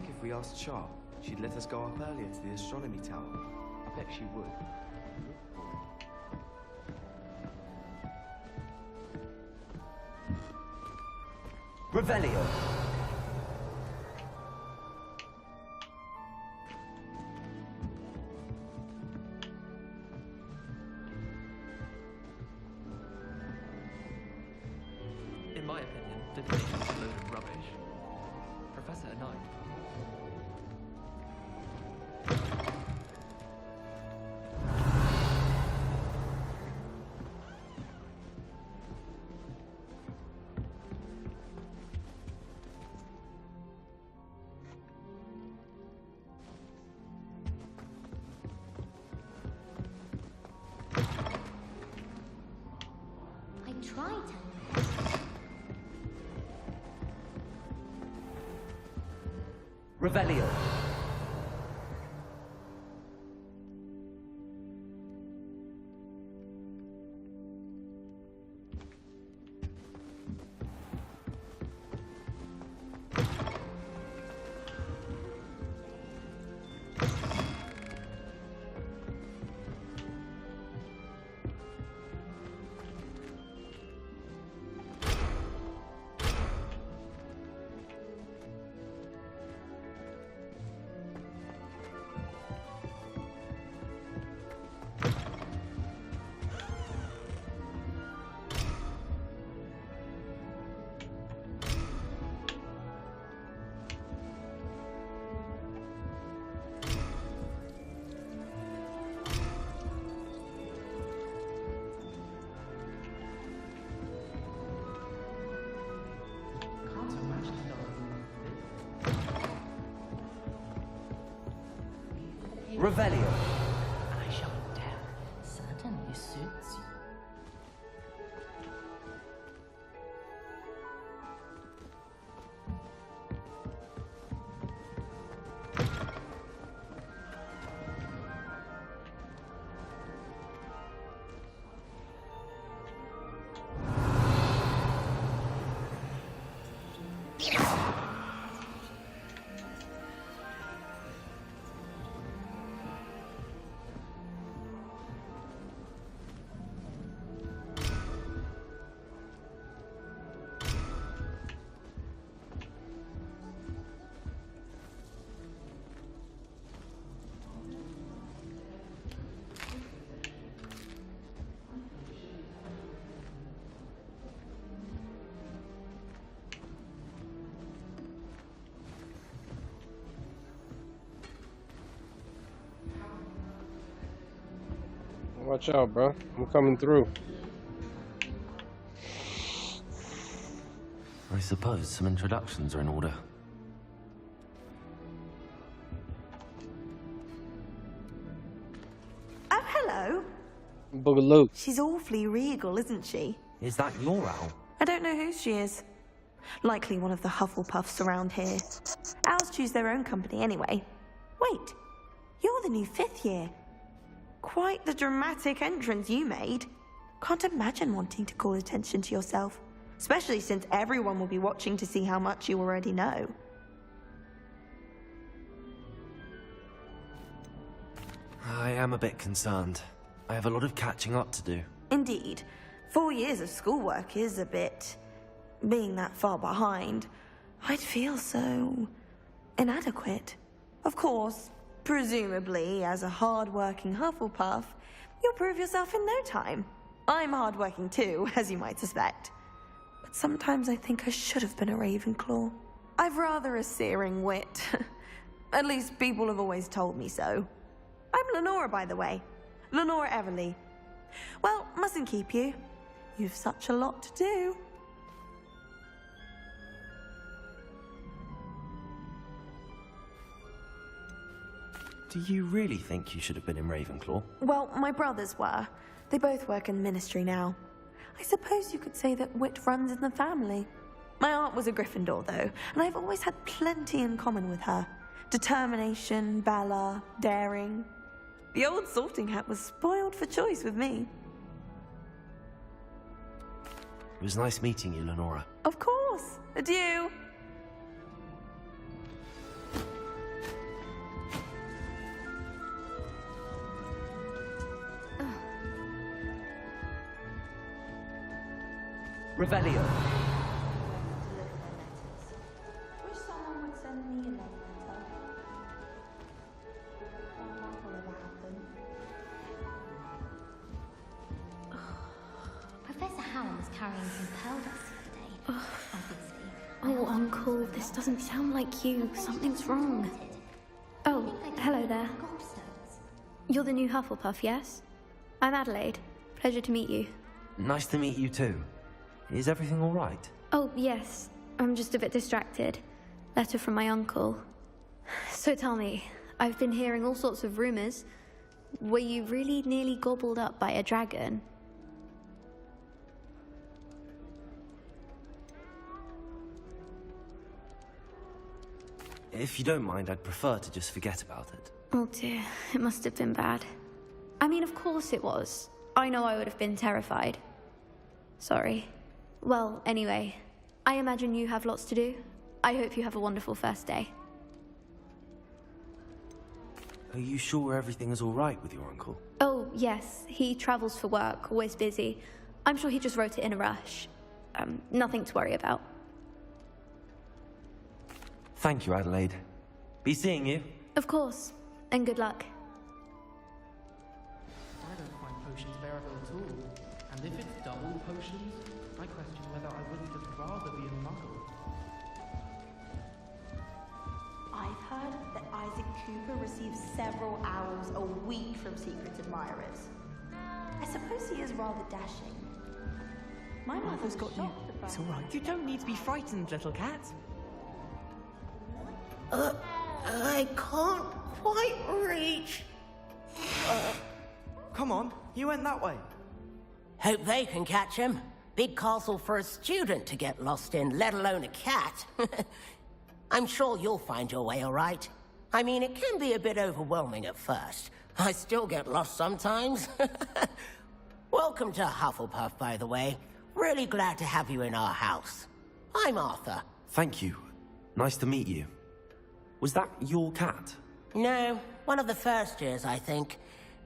If we asked Char, she'd let us go up earlier to the astronomy tower. I bet she would. Revelio. In my opinion, detonation's a load of rubbish. Professor and I. I tried to. Revelio. Revelio. I shall tell. Certainly suits you. Watch out, bro. I'm coming through. I suppose some introductions are in order. Oh, hello. Boogaloo. She's awfully regal, isn't she? Is that your owl? I don't know who she is. Likely one of the Hufflepuffs around here. Owls choose their own company anyway. Wait, you're the new 5th year. Quite the dramatic entrance you made. Can't imagine wanting to call attention to yourself, especially since everyone will be watching to see how much you already know. I am a bit concerned. I have a lot of catching up to do. Indeed. 4 years of schoolwork is a bit... being that far behind. I'd feel so... inadequate. Of course, presumably, as a hard-working Hufflepuff, you'll prove yourself in no time. I'm hard-working too, as you might suspect. But sometimes I think I should have been a Ravenclaw. I've rather a searing wit. At least people have always told me so. I'm Lenora, by the way. Lenora Everly. Well, mustn't keep you. You've such a lot to do. Do you really think you should have been in Ravenclaw? Well, my brothers were. They both work in the ministry now. I suppose you could say that wit runs in the family. My aunt was a Gryffindor, though, and I've always had plenty in common with her. Determination, valor, daring. The old sorting hat was spoiled for choice with me. It was nice meeting you, Lenora. Of course. Adieu. Revelio. Wish someone would send me a love letter. Professor Howard was carrying some pearl dust the other day. Obviously. Oh, Uncle, this doesn't sound like you. Something's wrong. Oh, hello there. You're the new Hufflepuff, yes? I'm Adelaide. Pleasure to meet you. Nice to meet you too. Is everything all right? Oh, yes. I'm just a bit distracted. Letter from my uncle. So tell me, I've been hearing all sorts of rumors. Were you really nearly gobbled up by a dragon? If you don't mind, I'd prefer to just forget about it. Oh dear, it must have been bad. I mean, of course it was. I know I would have been terrified. Sorry. Well, anyway, I imagine you have lots to do. I hope you have a wonderful first day. Are you sure everything is all right with your uncle? Oh, yes. He travels for work, always busy. I'm sure he just wrote it in a rush. Nothing to worry about. Thank you, Adelaide. Be seeing you. Of course. And good luck. I don't find potions bearable at all. And if it's double potions, I question whether I wouldn't just rather be a muggle. I've heard that Isaac Cooper receives several owls a week from secret admirers. I suppose he is rather dashing. My mother's got you. It's all right. You don't need to be frightened, little cat. I can't quite reach. Come on, you went that way. Hope they can catch him. Big castle for a student to get lost in, let alone a cat. I'm sure you'll find your way all right. I mean, it can be a bit overwhelming at first. I still get lost sometimes. Welcome to Hufflepuff, by the way. Really glad to have you in our house. I'm Arthur. Thank you. Nice to meet you. Was that your cat? No, one of the first years, I think.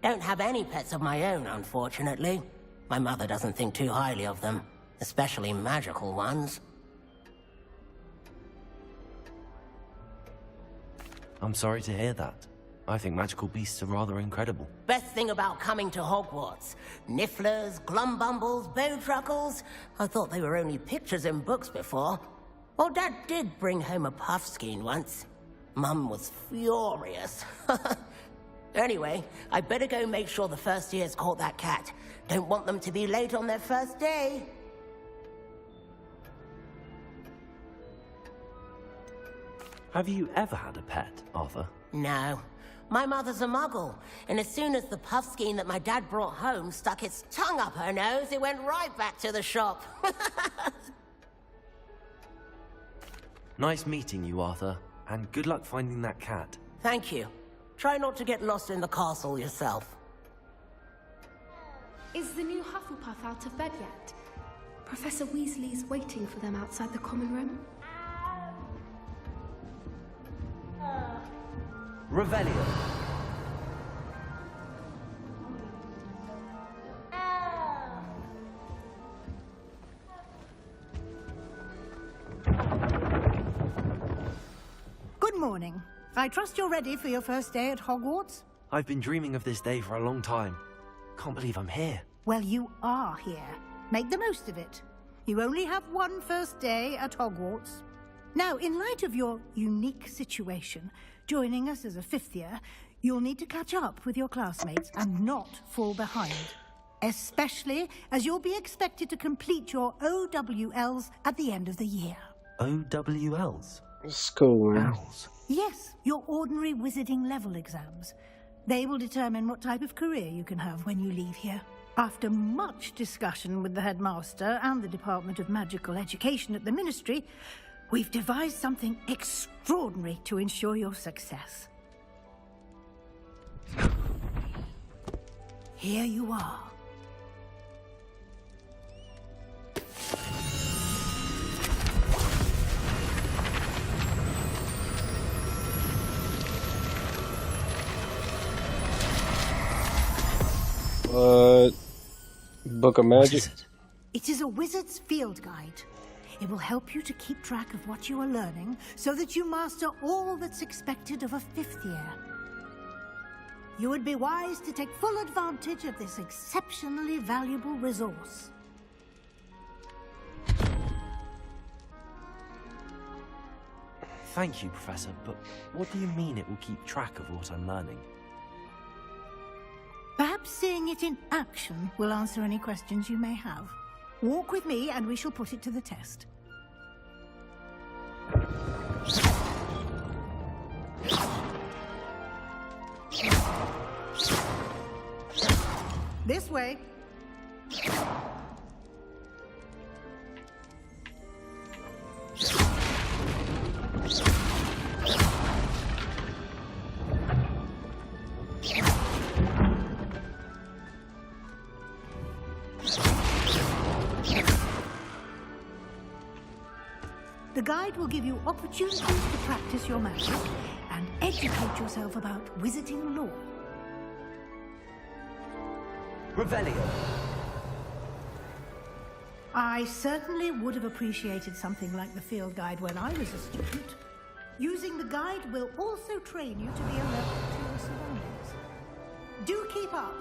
Don't have any pets of my own, unfortunately. My mother doesn't think too highly of them, especially magical ones. I'm sorry to hear that. I think magical beasts are rather incredible. Best thing about coming to Hogwarts. Nifflers, Glumbumbles, Bowtruckles. I thought they were only pictures in books before. Well, Dad did bring home a Puffskein once. Mum was furious. Anyway, I better go make sure the first years caught that cat. Don't want them to be late on their first day. Have you ever had a pet, Arthur? No. My mother's a muggle, and as soon as the Puffskein that my dad brought home stuck its tongue up her nose, it went right back to the shop. Nice meeting you, Arthur, and good luck finding that cat. Thank you. Try not to get lost in the castle yourself. Is the new Hufflepuff out of bed yet? Professor Weasley's waiting for them outside the common room. Revelio. Good morning. I trust you're ready for your first day at Hogwarts? I've been dreaming of this day for a long time. Can't believe I'm here. Well, you are here. Make the most of it. You only have one first day at Hogwarts. Now, in light of your unique situation, joining us as a fifth year, you'll need to catch up with your classmates and not fall behind. Especially as you'll be expected to complete your OWLs at the end of the year. OWLs? School. Yes, your ordinary wizarding level exams. They will determine what type of career you can have when you leave here. After much discussion with the headmaster and the Department of Magical Education at the Ministry, we've devised something extraordinary to ensure your success. Here you are. Book of Magic? It is a wizard's field guide. It will help you to keep track of what you are learning so that you master all that's expected of a fifth year. You would be wise to take full advantage of this exceptionally valuable resource. Thank you, Professor, but what do you mean it will keep track of what I'm learning? Perhaps seeing it in action will answer any questions you may have. Walk with me and we shall put it to the test. This way. The guide will give you opportunities to practice your magic and educate yourself about wizarding lore. Revelio. I certainly would have appreciated something like the field guide when I was a student. Using the guide will also train you to be alert to your surroundings. Do keep up.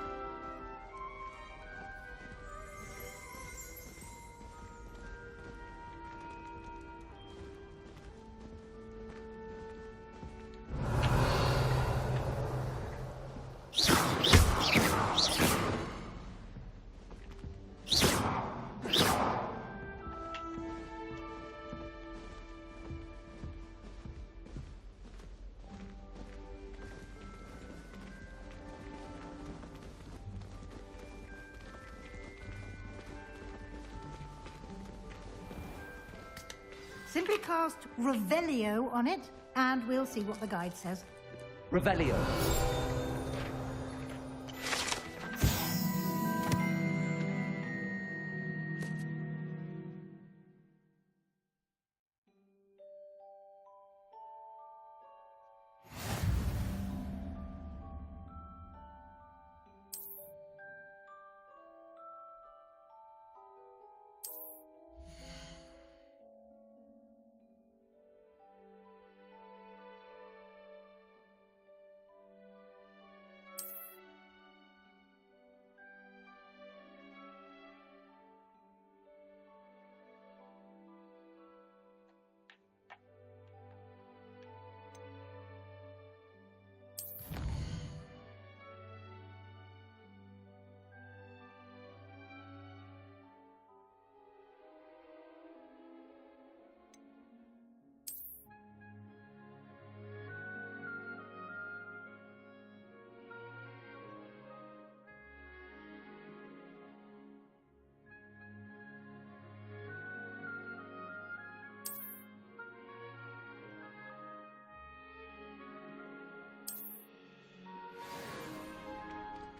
Simply cast Revelio on it, and we'll see what the guide says. Revelio.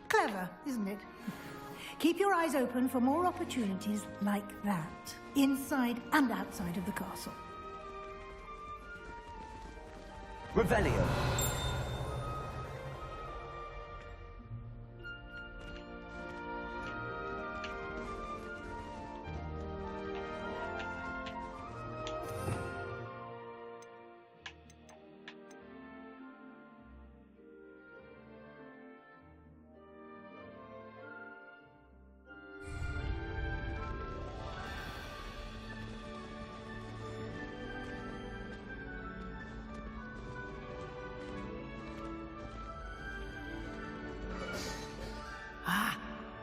Clever, isn't it? Keep your eyes open for more opportunities like that, inside and outside of the castle. Revelio.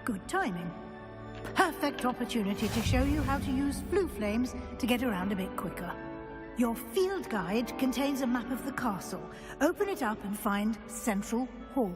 Good timing. Perfect opportunity to show you how to use flue flames to get around a bit quicker. Your field guide contains a map of the castle. Open it up and find Central Hall.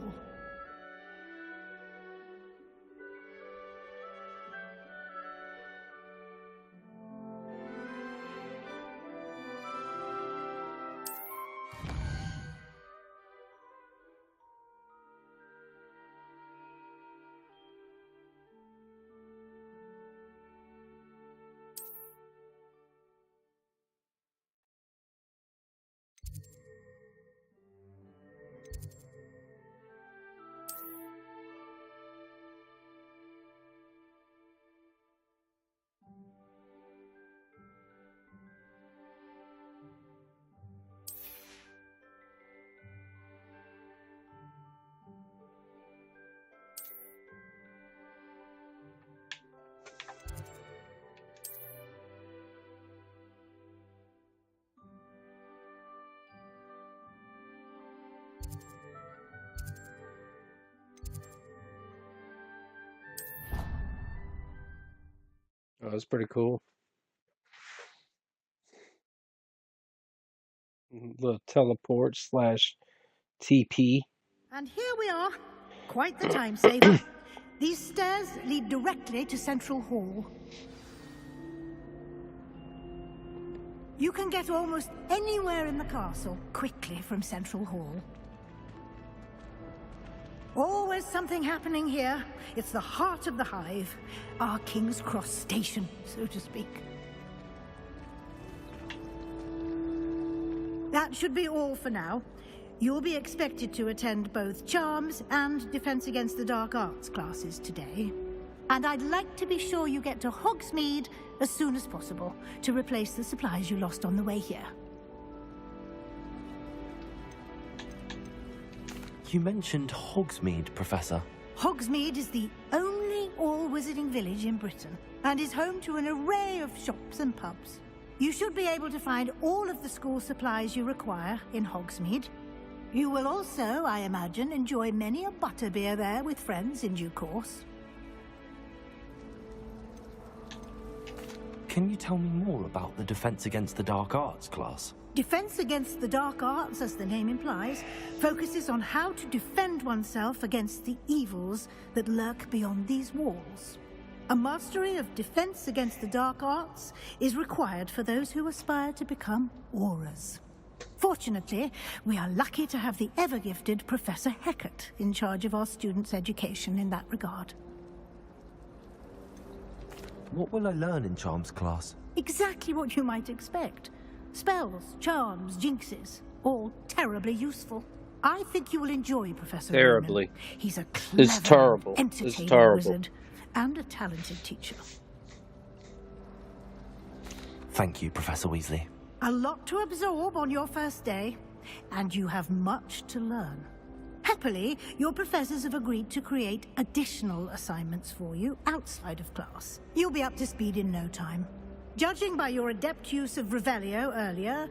Oh, that's pretty cool. Little teleport / TP. And here we are. Quite the time saver. These stairs lead directly to Central Hall. You can get almost anywhere in the castle quickly from Central Hall. Always something happening here. It's the heart of the Hive. Our King's Cross station, so to speak. That should be all for now. You'll be expected to attend both Charms and Defense Against the Dark Arts classes today. And I'd like to be sure you get to Hogsmeade as soon as possible to replace the supplies you lost on the way here. You mentioned Hogsmeade, Professor. Hogsmeade is the only all-wizarding village in Britain and is home to an array of shops and pubs. You should be able to find all of the school supplies you require in Hogsmeade. You will also, I imagine, enjoy many a butterbeer there with friends in due course. Can you tell me more about the Defense Against the Dark Arts class? Defense Against the Dark Arts, as the name implies, focuses on how to defend oneself against the evils that lurk beyond these walls. A mastery of Defense Against the Dark Arts is required for those who aspire to become Aurors. Fortunately, we are lucky to have the ever-gifted Professor Hecat in charge of our students' education in that regard. What will I learn in Charms class? Exactly what you might expect. Spells, charms, jinxes, all terribly useful. I think you will enjoy Professor Terribly. Raymond. He's a clever, It's terrible. entertaining It's terrible. wizard and a talented teacher. Thank you, Professor Weasley. A lot to absorb on your first day, and you have much to learn. Happily, your professors have agreed to create additional assignments for you outside of class. You'll be up to speed in no time. Judging by your adept use of Revelio earlier,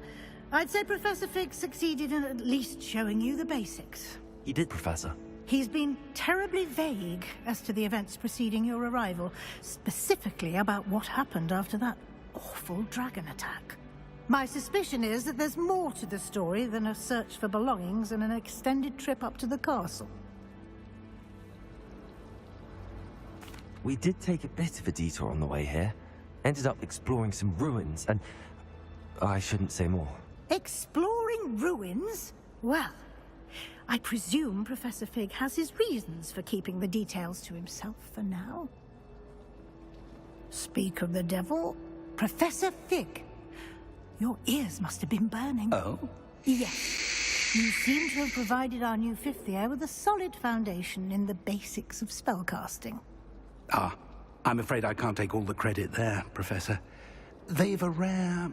I'd say Professor Fig succeeded in at least showing you the basics. He did, Professor. He's been terribly vague as to the events preceding your arrival, specifically about what happened after that awful dragon attack. My suspicion is that there's more to the story than a search for belongings and an extended trip up to the castle. We did take a bit of a detour on the way here. Ended up exploring some ruins and... I shouldn't say more. Exploring ruins? Well, I presume Professor Fig has his reasons for keeping the details to himself for now. Speak of the devil, Professor Fig. Your ears must have been burning. Oh? Yes. You seem to have provided our new fifth year with a solid foundation in the basics of spellcasting. Ah, I'm afraid I can't take all the credit there, Professor. They've a rare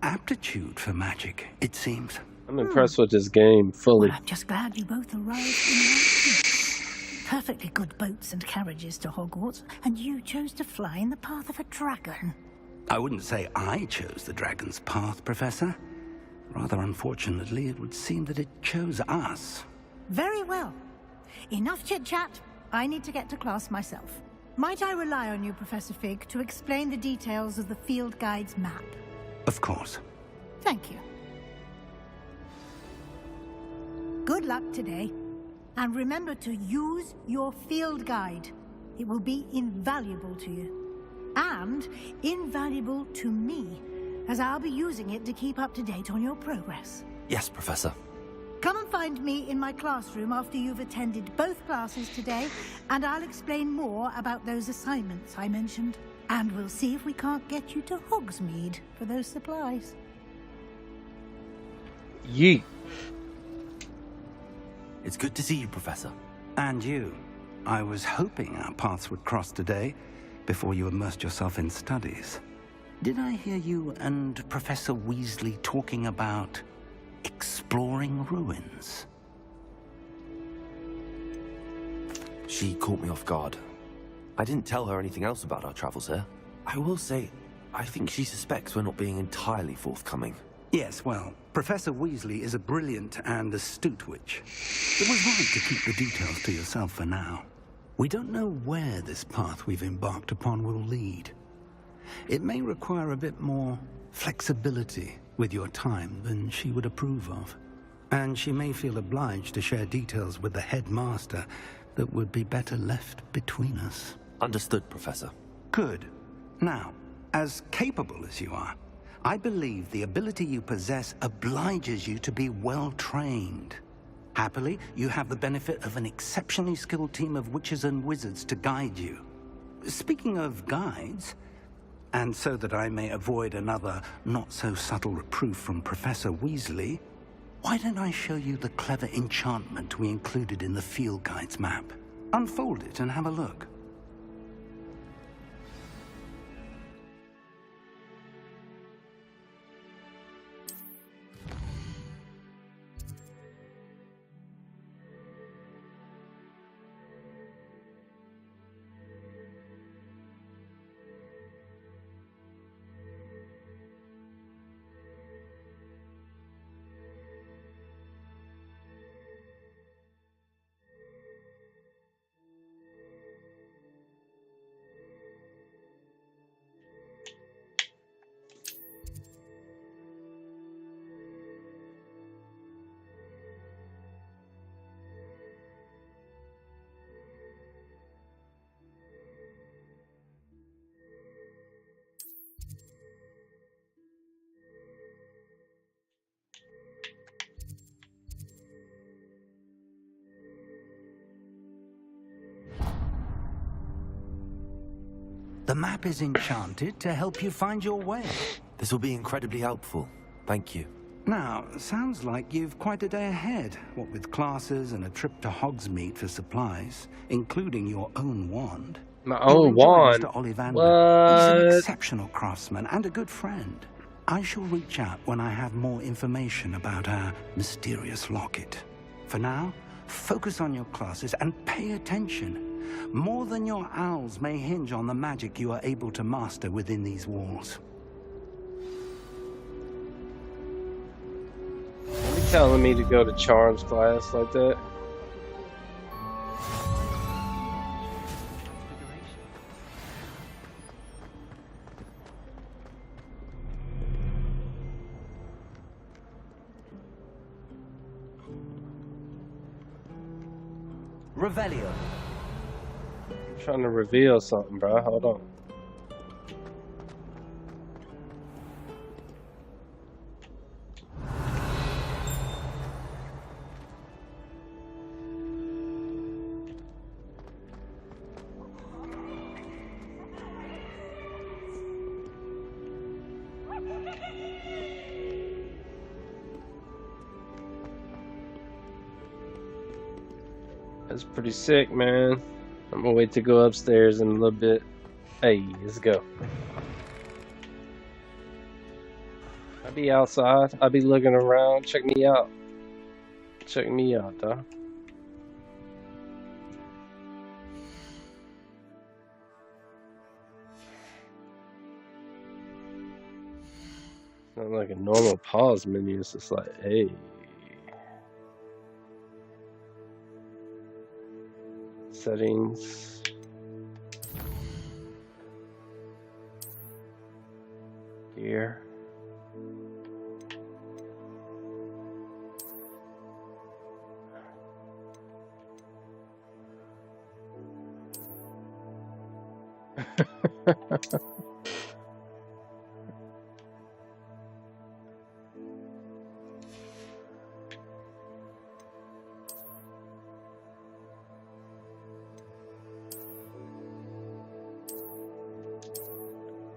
aptitude for magic, it seems. I'm impressed with this game fully. Well, I'm just glad you both arrived in one piece. Perfectly good boats and carriages to Hogwarts, and you chose to fly in the path of a dragon. I wouldn't say I chose the dragon's path, Professor. Rather unfortunately, it would seem that it chose us. Very well. Enough chit-chat. I need to get to class myself. Might I rely on you, Professor Fig, to explain the details of the field guide's map? Of course. Thank you. Good luck today. And remember to use your field guide. It will be invaluable to you. And invaluable to me, as I'll be using it to keep up to date on your progress. Yes, Professor. Come and find me in my classroom after you've attended both classes today, and I'll explain more about those assignments I mentioned. And we'll see if we can't get you to Hogsmeade for those supplies. Yeet. It's good to see you, Professor. And you. I was hoping our paths would cross today, before you immersed yourself in studies. Did I hear you and Professor Weasley talking about exploring ruins? She caught me off guard. I didn't tell her anything else about our travels here. I will say, I think she suspects we're not being entirely forthcoming. Yes, well, Professor Weasley is a brilliant and astute witch. It was right to keep the details to yourself for now. We don't know where this path we've embarked upon will lead. It may require a bit more flexibility with your time than she would approve of. And she may feel obliged to share details with the headmaster that would be better left between us. Understood, Professor. Good. Now, as capable as you are, I believe the ability you possess obliges you to be well-trained. Happily, you have the benefit of an exceptionally skilled team of witches and wizards to guide you. Speaking of guides, and so that I may avoid another not-so-subtle reproof from Professor Weasley, why don't I show you the clever enchantment we included in the field guide's map? Unfold it and have a look. The map is enchanted to help you find your way. This will be incredibly helpful. Thank you. Now, sounds like you've quite a day ahead, what with classes and a trip to Hogsmeade for supplies, including your own wand. My own wand? Mr. Ollivander. What? He's an exceptional craftsman and a good friend. I shall reach out when I have more information about our mysterious locket. For now, focus on your classes and pay attention. More than your owls may hinge on the magic you are able to master within these walls. Are you telling me to go to charms class like that? Revelio. I'm trying to reveal something, bro. Hold on. That's pretty sick, man. I'm gonna wait to go upstairs in a little bit. Hey, let's go. I'll be outside. I'll be looking around. Check me out. Check me out, dog. It's not like a normal pause menu. It's just like, hey. Settings. Gear.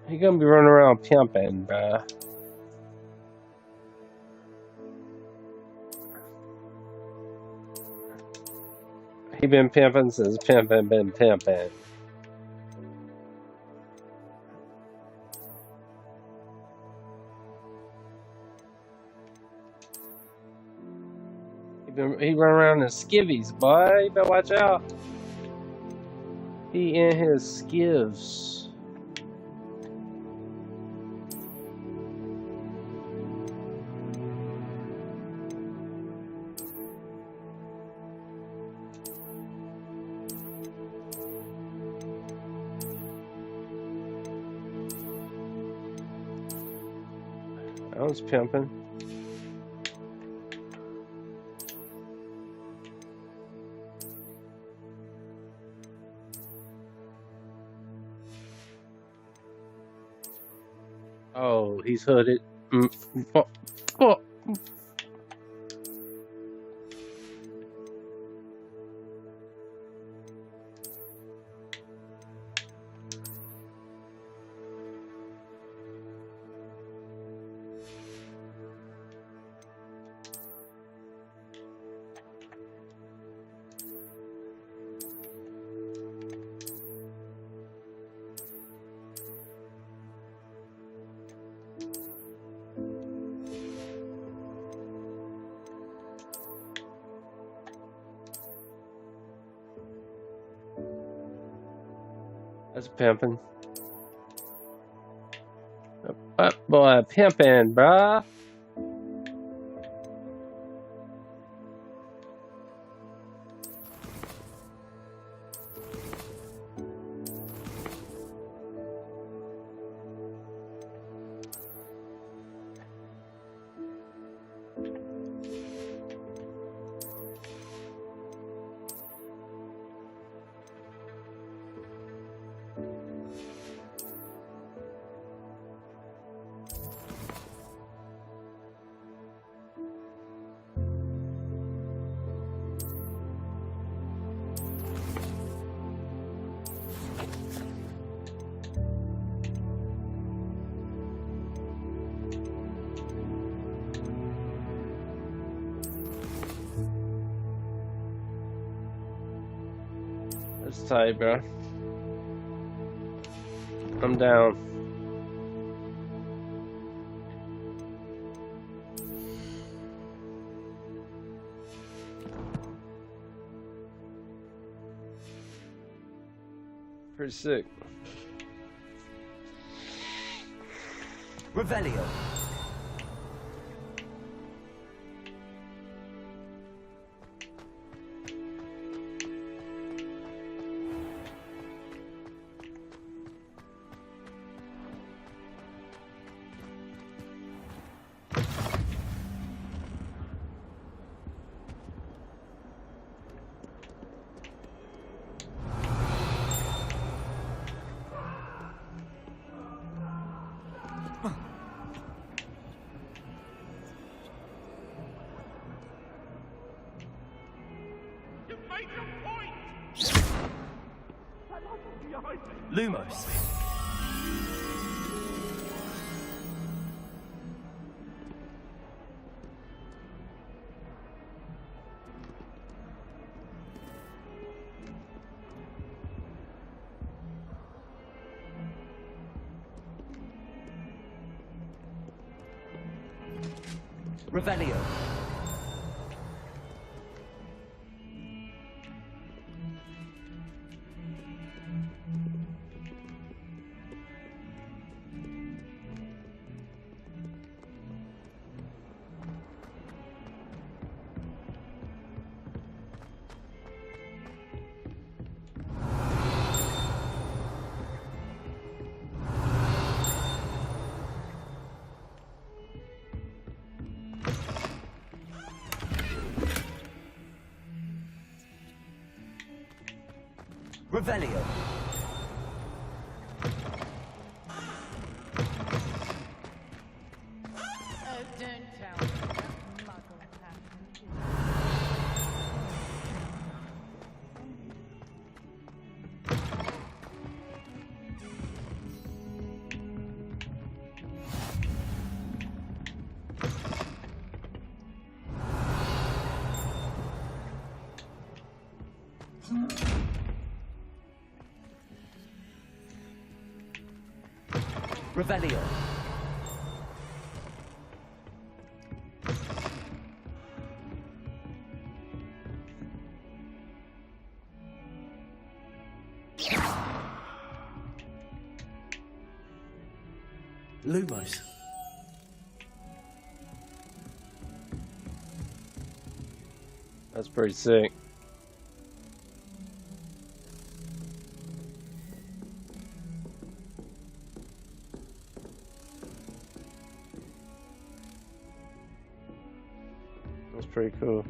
He gonna be running around pimping, bruh. He been pimping since pimping been pimping. He run around in skivvies, boy. You better watch out. He in his skivs. I was pimping. Oh, he's hooded. Oh. That's pimping. What boy, pimping, bruh. That's tight, bro. I'm down. Pretty sick. Revelio. Lumos. Revelio. Revelio. Oh, don't tell me that muggle happened. Revelio. Lumos. That's pretty sick. That's pretty cool.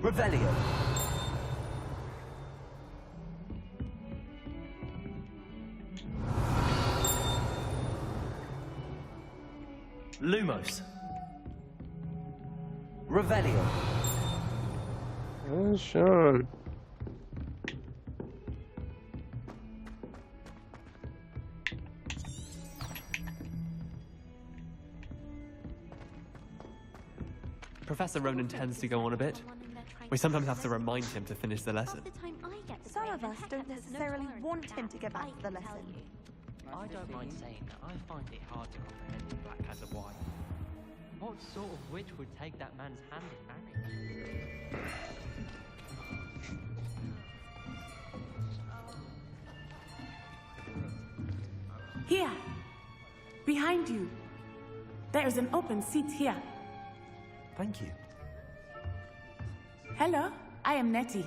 Revelio. Lumos. Revelio. Oh, Sean. Professor Ronan tends to go on a bit. We sometimes have to remind him to finish the lesson. Some of us don't necessarily want him to get back to the lesson. I don't mind saying that I find it hard to comprehend the Black has a wife. What sort of witch would take that man's hand in marriage? Here, behind you. There is an open seat here. Thank you. Hello, I am Nettie.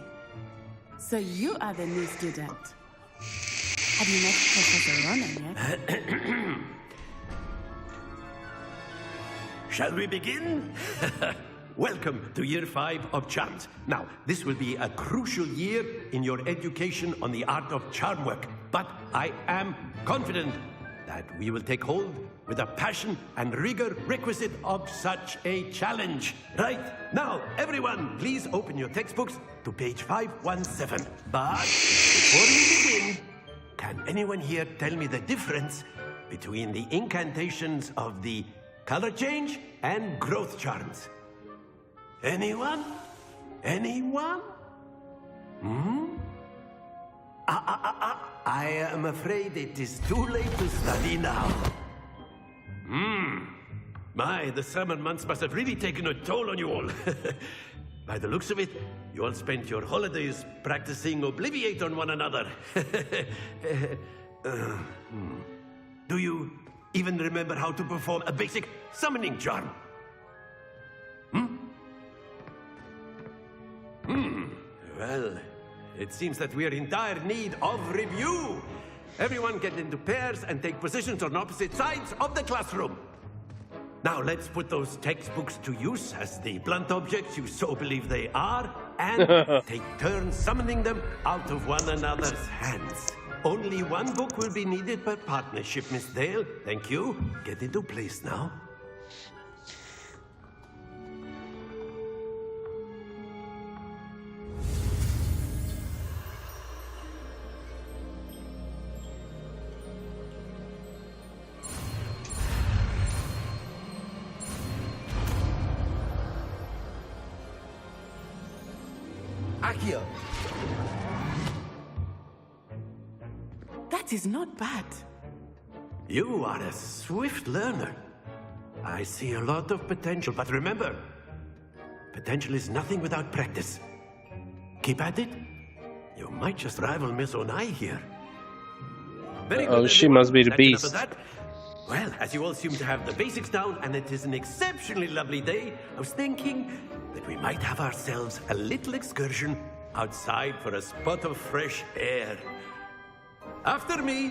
So you are the new student. Have you met Professor Ronan yet? Shall we begin? Welcome to Year 5 of Charms. Now, this will be a crucial year in your education on the art of charm work, but I am confident that we will take hold with the passion and rigor requisite of such a challenge. Right, now, everyone, please open your textbooks to page 517. But before we begin, can anyone here tell me the difference between the incantations of the color change and growth charms? Anyone? Anyone? I am afraid it is too late to study now. My, the summer months must have really taken a toll on you all. By the looks of it, you all spent your holidays practicing Obliviate on one another. Do you even remember how to perform a basic summoning charm? Well, it seems that we are in dire need of review. Everyone get into pairs and take positions on opposite sides of the classroom. Now let's put those textbooks to use as the blunt objects you so believe they are, and take turns summoning them out of one another's hands. Only one book will be needed per partnership, Miss Dale. Thank you. Get into place now. Accio. That is not bad. You are a swift learner. I see a lot of potential, but remember, potential is nothing without practice. Keep at it. You might just rival Miss Onai here. Very good, she must be the That's enough beast. of that. Well, as you all seem to have the basics down, and it is an exceptionally lovely day, I was thinking that we might have ourselves a little excursion outside for a spot of fresh air. After me.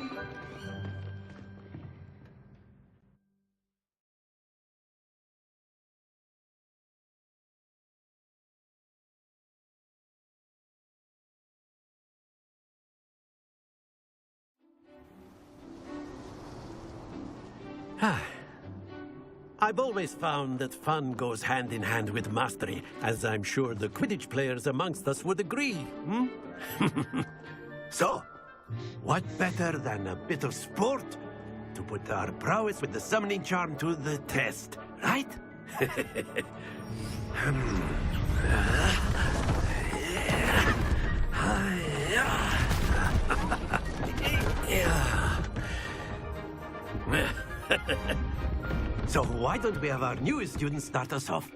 I've always found that fun goes hand in hand with mastery, as I'm sure the Quidditch players amongst us would agree. So, what better than a bit of sport to put our prowess with the summoning charm to the test, right? So why don't we have our newest student start us off?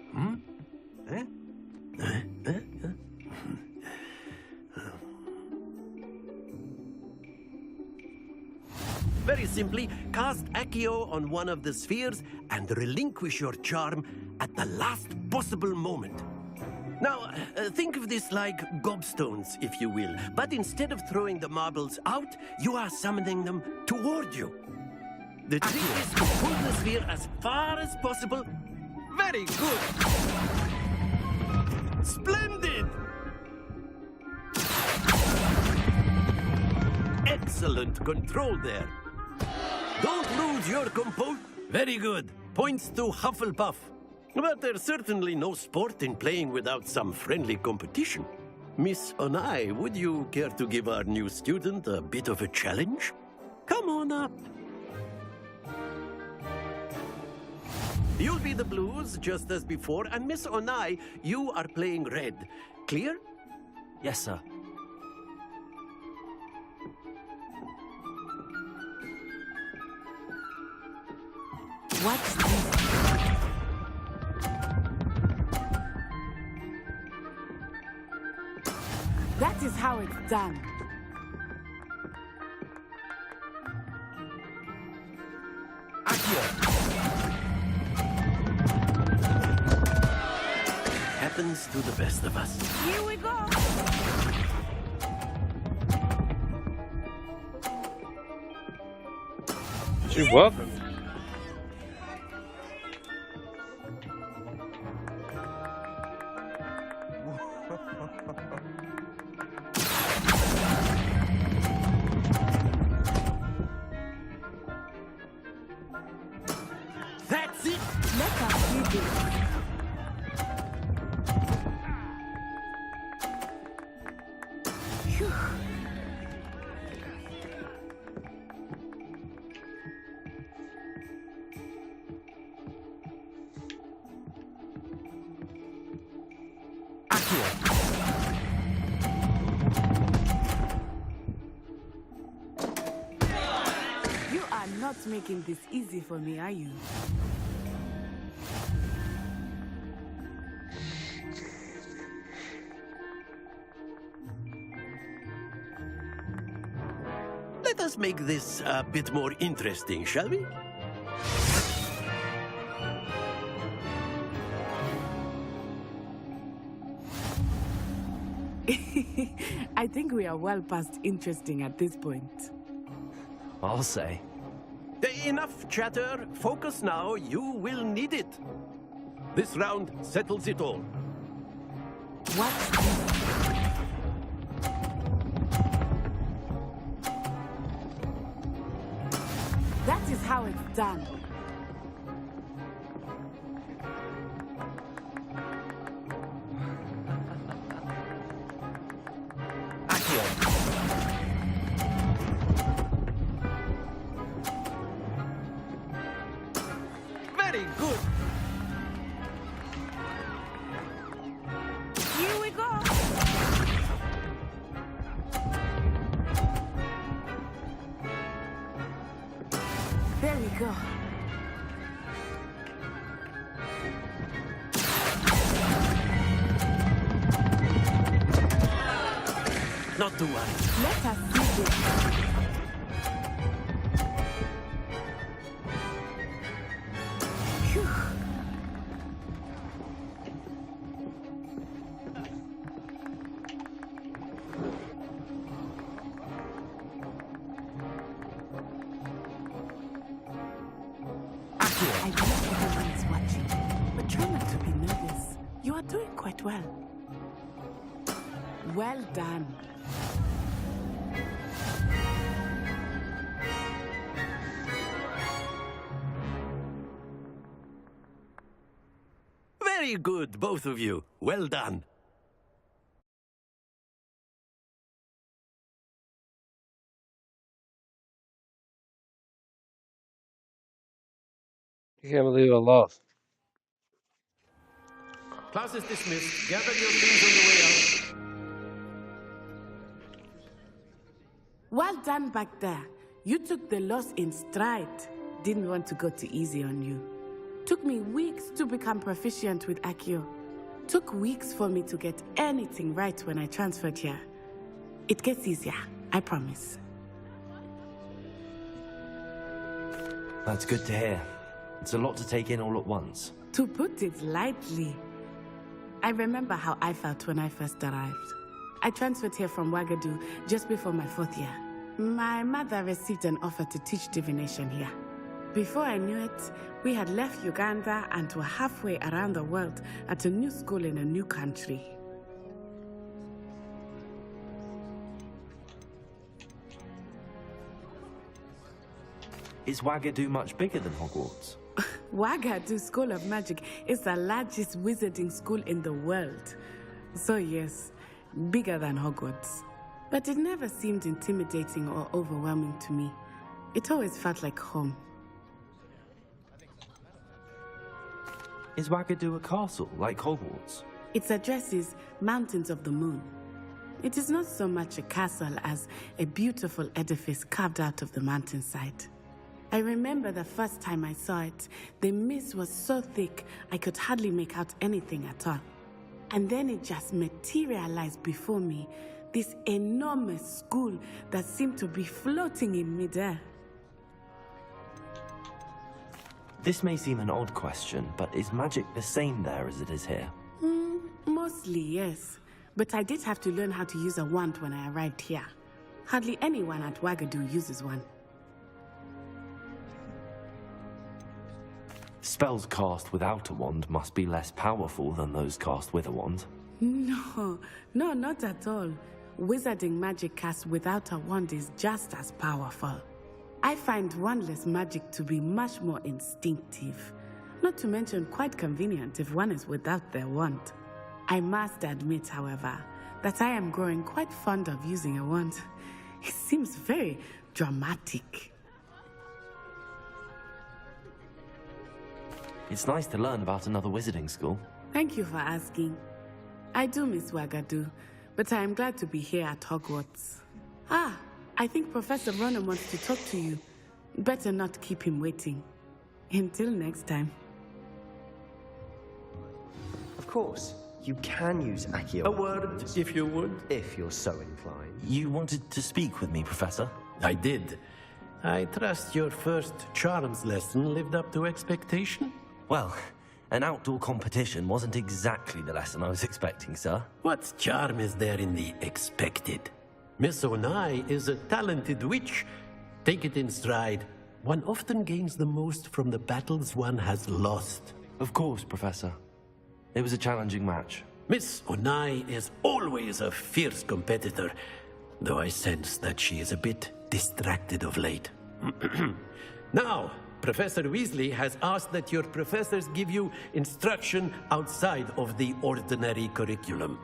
Very simply, cast Accio on one of the spheres and relinquish your charm at the last possible moment. Now, think of this like gobstones, if you will. But instead of throwing the marbles out, you are summoning them toward you. The trick is to pull the sphere as far as possible. Very good. Splendid. Excellent control there. Don't lose your composure. Very good. Points to Hufflepuff. But there's certainly no sport in playing without some friendly competition. Miss Onai, would you care to give our new student a bit of a challenge? Come on up. You'll be the blues, just as before, and Miss Onai, you are playing red. Clear? Yes, sir. What's this? That is how it's done. Happens to the best of us. Here we go. You're welcome. That's it. Let us do this. Phew. You are not making this easy for me, are you? Let us make this a bit more interesting, shall we? I think we are well past interesting at this point. I'll say. Enough chatter. Focus now. You will need it. This round settles it all. What's this? That is how it's done. Very good. Here we go. Not to worry. Let us see this. I know everyone is watching, but try not to be nervous. You are doing quite well. Well done. Very good, both of you. Well done. I can't believe I lost. Class is dismissed. Gather your things on the way out. Well done back there. You took the loss in stride. Didn't want to go too easy on you. Took me weeks to become proficient with Accio. Took weeks for me to get anything right when I transferred here. It gets easier, I promise. That's good to hear. It's a lot to take in all at once. To put it lightly, I remember how I felt when I first arrived. I transferred here from Wagadu just before my 4th year. My mother received an offer to teach divination here. Before I knew it, we had left Uganda and were halfway around the world at a new school in a new country. Is Wagadu much bigger than Hogwarts? Wagadu School of Magic is the largest wizarding school in the world. So yes, bigger than Hogwarts. But it never seemed intimidating or overwhelming to me. It always felt like home. Is Wagadu a castle, like Hogwarts? Its address is Mountains of the Moon. It is not so much a castle as a beautiful edifice carved out of the mountainside. I remember the first time I saw it, the mist was so thick I could hardly make out anything at all. And then it just materialized before me, this enormous school that seemed to be floating in midair. This may seem an odd question, but is magic the same there as it is here? Mostly, yes. But I did have to learn how to use a wand when I arrived here. Hardly anyone at Wagadu uses one. Spells cast without a wand must be less powerful than those cast with a wand. No, not at all. Wizarding magic cast without a wand is just as powerful. I find wandless magic to be much more instinctive. Not to mention quite convenient if one is without their wand. I must admit, however, that I am growing quite fond of using a wand. It seems very dramatic. It's nice to learn about another wizarding school. Thank you for asking. I do miss Wagadu, but I am glad to be here at Hogwarts. I think Professor Ronan wants to talk to you. Better not keep him waiting. Until next time. Of course, you can use Accio. A word, if you would. If you're so inclined. You wanted to speak with me, Professor? I did. I trust your first charms lesson lived up to expectation? Well, an outdoor competition wasn't exactly the lesson I was expecting, sir. What charm is there in the expected? Miss Onai is a talented witch. Take it in stride. One often gains the most from the battles one has lost. Of course, Professor. It was a challenging match. Miss Onai is always a fierce competitor, though I sense that she is a bit distracted of late. Now, Professor Weasley has asked that your professors give you instruction outside of the ordinary curriculum.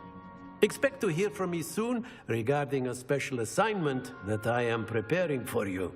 Expect to hear from me soon regarding a special assignment that I am preparing for you.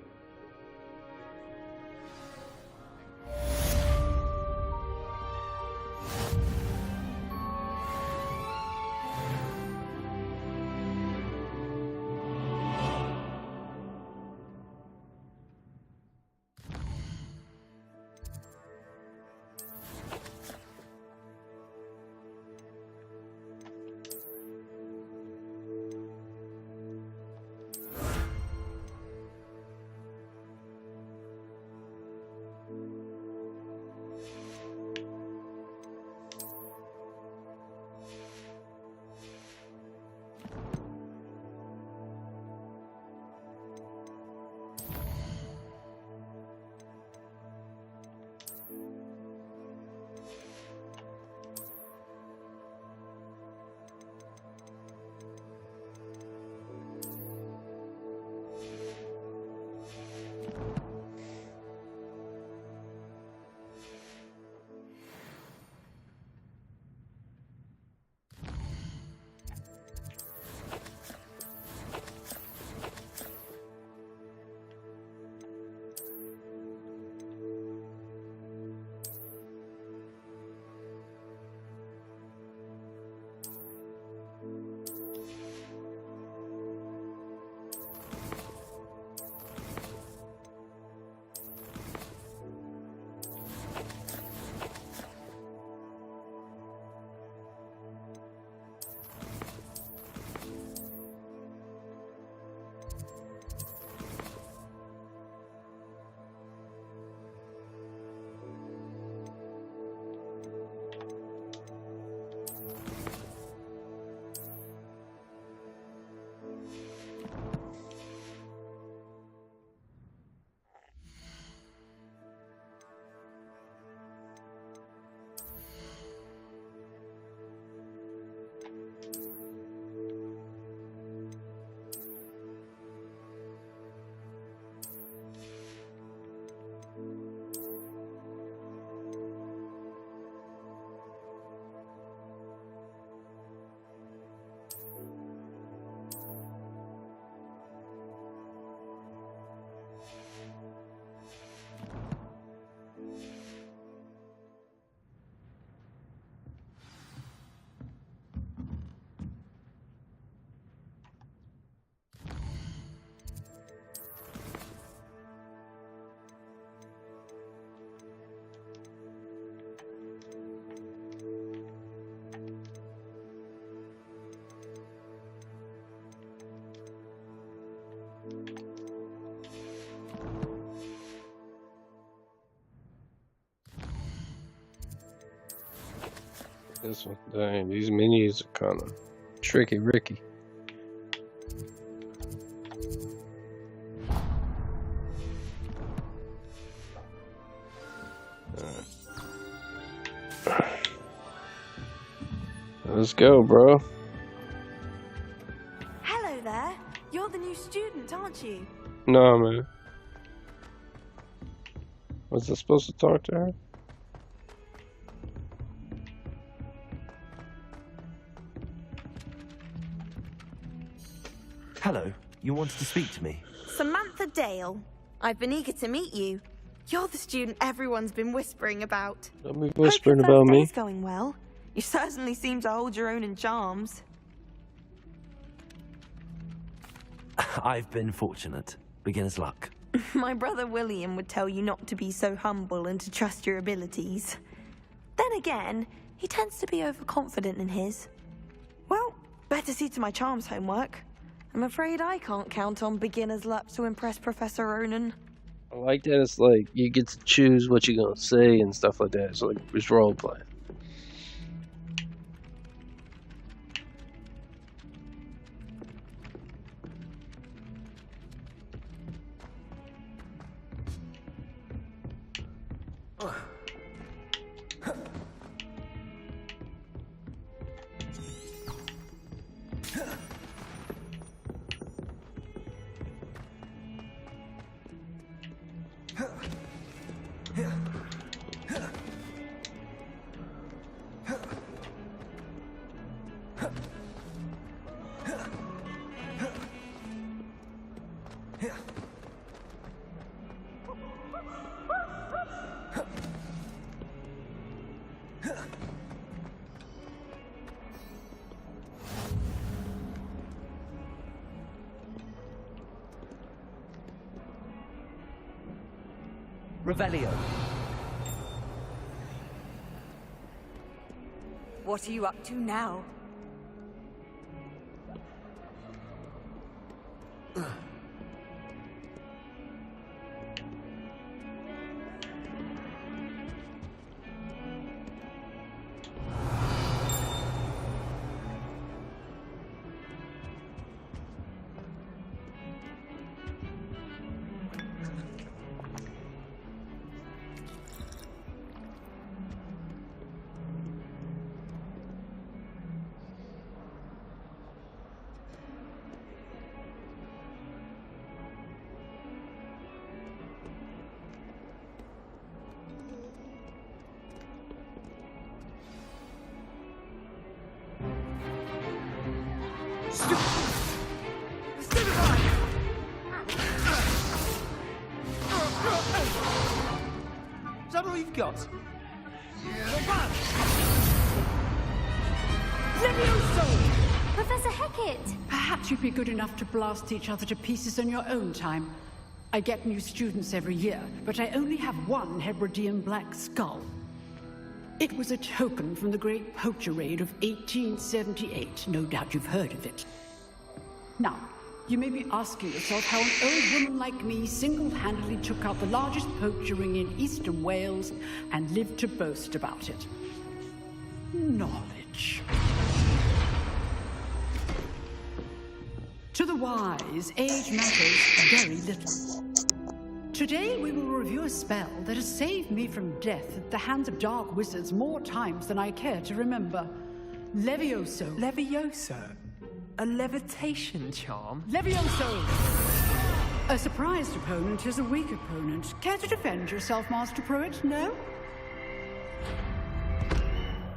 This one. Dang, these menus are kind of tricky, Ricky. Let's go, bro. Hello there. You're the new student, aren't you? No, man. Was I supposed to talk to her? Hello, you wanted to speak to me? Samantha Dale. I've been eager to meet you. You're the student everyone's been whispering about. Don't be whispering Hope your about first me. day's going well. You certainly seem to hold your own in charms. I've been fortunate. Beginner's luck. My brother William would tell you not to be so humble and to trust your abilities. Then again, he tends to be overconfident in his. Well, better see to my charms homework. I'm afraid I can't count on beginner's luck to impress Professor Ronan. I like that it's like you get to choose what you're gonna say and stuff like that. It's like it's role play. Revelio. What are you up to now? Is that all you've got? Professor Hecat! Perhaps you'd be good enough to blast each other to pieces on your own time. I get new students every year, but I only have one Hebridean black skull. It was a token from the Great Poacher Raid of 1878. No doubt you've heard of it. Now, you may be asking yourself how an old woman like me single-handedly took out the largest poacher ring in eastern Wales and lived to boast about it. Knowledge. To the wise, age matters very little. Today we will review a spell that has saved me from death at the hands of dark wizards more times than I care to remember. Levioso. Levioso? A levitation charm? Levioso! A surprised opponent is a weak opponent. Care to defend yourself, Master Pruitt? No?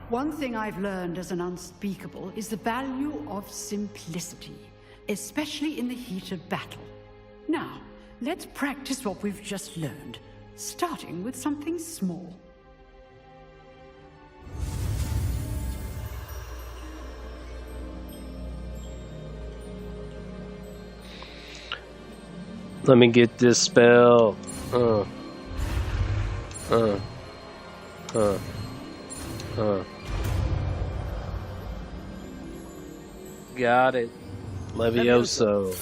One thing I've learned as an unspeakable is the value of simplicity, especially in the heat of battle. Now, let's practice what we've just learned, starting with something small. Let me get this spell. Got it. Levioso.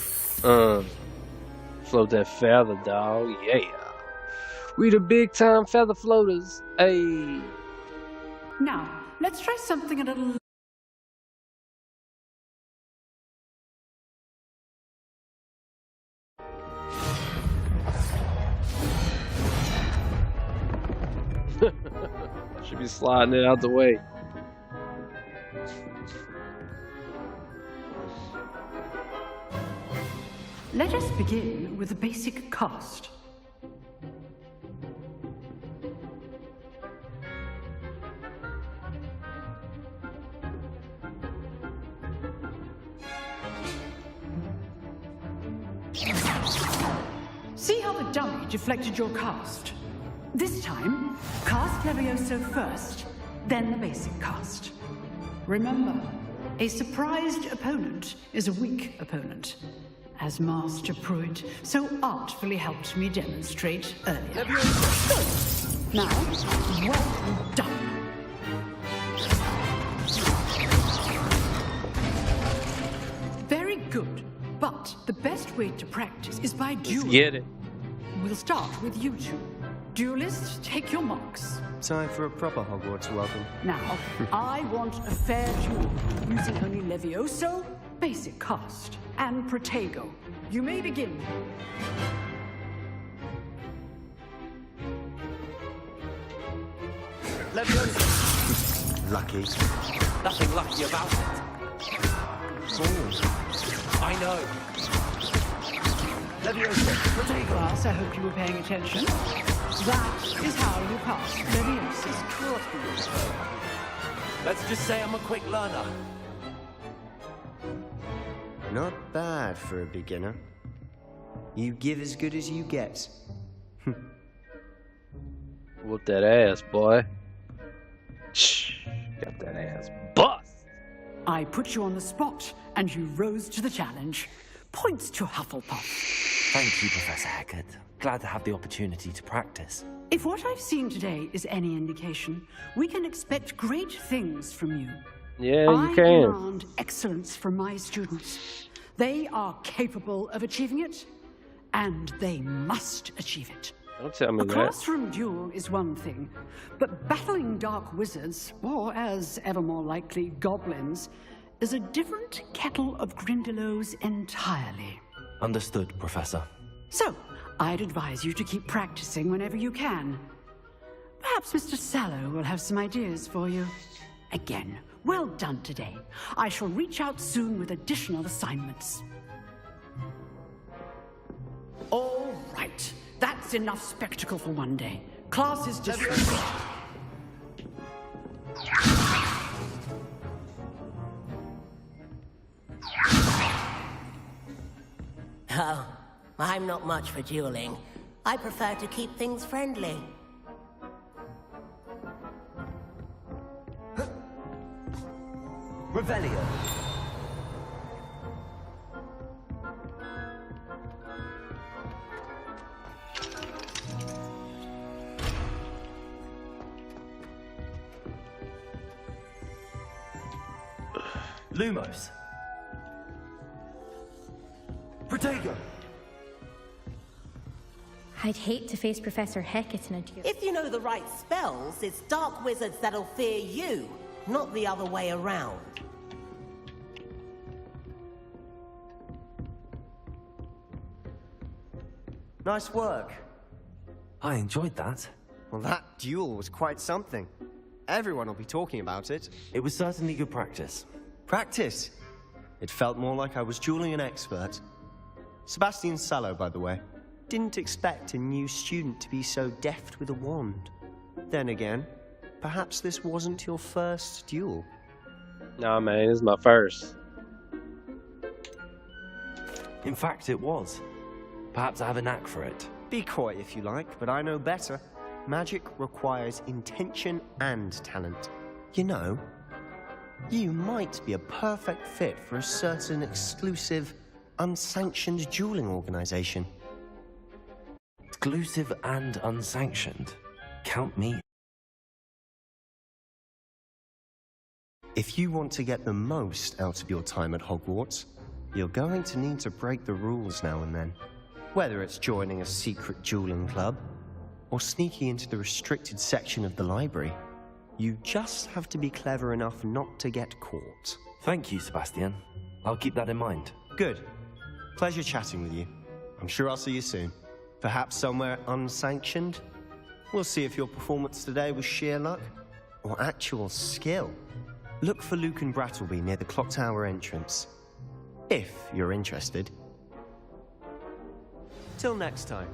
Float that feather, dog. Yeah. We the big time feather floaters. Hey. Now, Let's try something a little... Should be sliding it out the way. Let us begin with the basic cast. See how the dummy deflected your cast? This time, cast Levioso first, then the basic cast. Remember, a surprised opponent is a weak opponent, as Master Pruitt so artfully helped me demonstrate earlier. Good. Now, well done. Very good, but the best way to practice is by dueling. Let's get it. We'll start with you two. Duelists, take your marks. Time for a proper Hogwarts welcome. Now, I want a fair duel, using only Levioso, basic cast, and Protego. You may begin. Levioso. Lucky. Nothing lucky about it. Oh. I know. Levioso. Protego. Class, I hope you were paying attention. That is how you cast Levioso. Let's just say I'm a quick learner. Not bad for a beginner. You give as good as you get. Whoop that ass, boy. Shh. Got that ass bust. I put you on the spot, and you rose to the challenge. Points to Hufflepuff. Thank you, Professor Hecat. Glad to have the opportunity to practice. If what I've seen today is any indication, we can expect great things from you. Yeah, you I can. demand excellence from my students. They are capable of achieving it, and they must achieve it. Don't tell me A that. classroom duel is one thing, but battling dark wizards, or as ever more likely, goblins, is a different kettle of Grindylows entirely. Understood, Professor. So, I'd advise you to keep practicing whenever you can. Perhaps Mr. Sallow will have some ideas for you. Again, well done today. I shall reach out soon with additional assignments. All right. That's enough spectacle for one day. Class is dismissed. Oh, I'm not much for dueling. I prefer to keep things friendly. Revelio. Lumos. Protego. I'd hate to face Professor Hecat in a duel. If you know the right spells, it's dark wizards that'll fear you, not the other way around. Nice work. I enjoyed that. Well, that duel was quite something. Everyone will be talking about it. It was certainly good practice. Practice? It felt more like I was dueling an expert. Sebastian Sallow, by the way. Didn't expect a new student to be so deft with a wand. Then again, perhaps this wasn't your first duel. Nah, man, this is my first. In fact, it was. Perhaps I have a knack for it. Be coy if you like, but I know better. Magic requires intention and talent. You know, you might be a perfect fit for a certain exclusive, unsanctioned dueling organization. Exclusive and unsanctioned. Count me. If you want to get the most out of your time at Hogwarts, you're going to need to break the rules now and then. Whether it's joining a secret dueling club, or sneaking into the restricted section of the library, You just have to be clever enough not to get caught. Thank you, Sebastian. I'll keep that in mind. Good. Pleasure chatting with you. I'm sure I'll see you soon. Perhaps somewhere unsanctioned? We'll see if your performance today was sheer luck or actual skill. Look for Luke and Brattleby near the clock tower entrance. If you're interested. Till next time.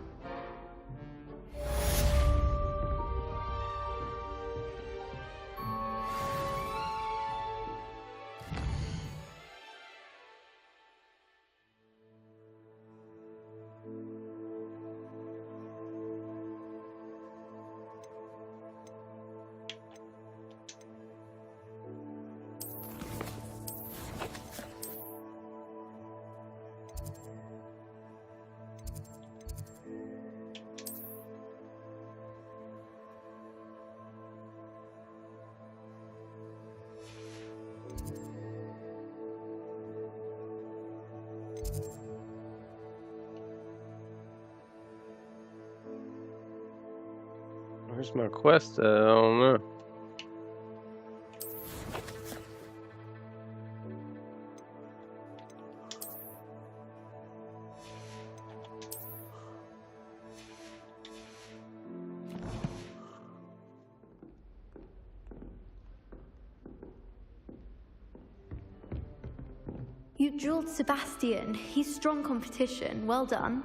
Where's my quest? I don't know. You drilled Sebastian. He's strong competition. Well done.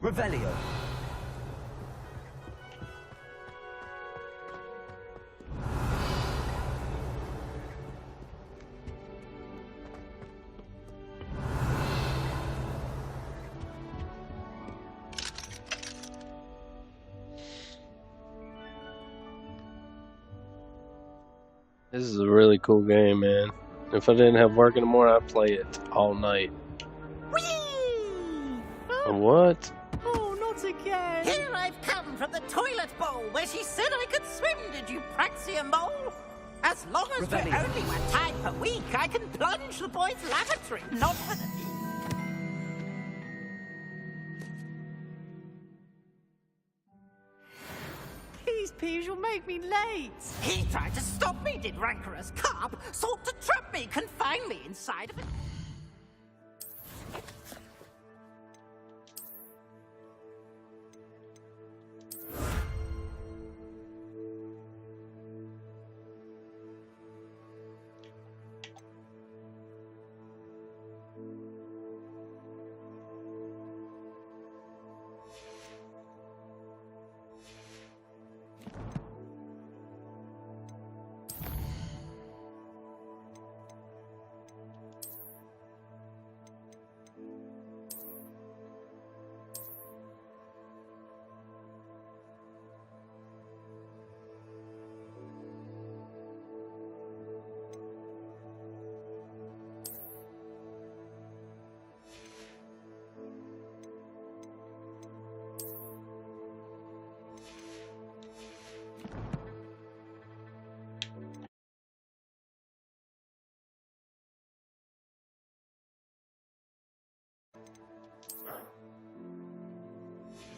Revelio. This is a really cool game, man. If I didn't have work in the morning, I'd play it all night. What? Oh, not again! Here I've come from the toilet bowl where she said I could swim, did you Praxia mole? As long as we're only one time per week, I can plunge the boys' lavatory, not for the... These peas will make me late. He tried to stop me, did rancorous carp, sought to trap me, confine me inside of it.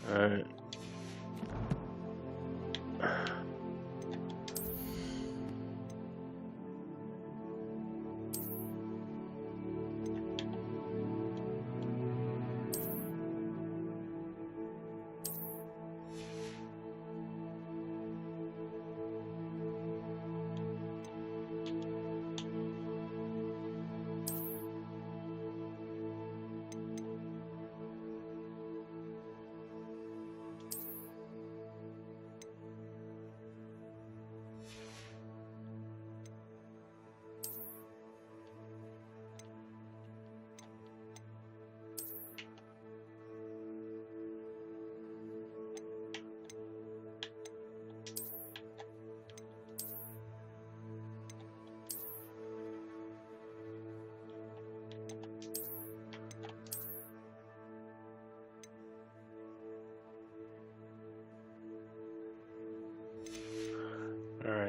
Alright.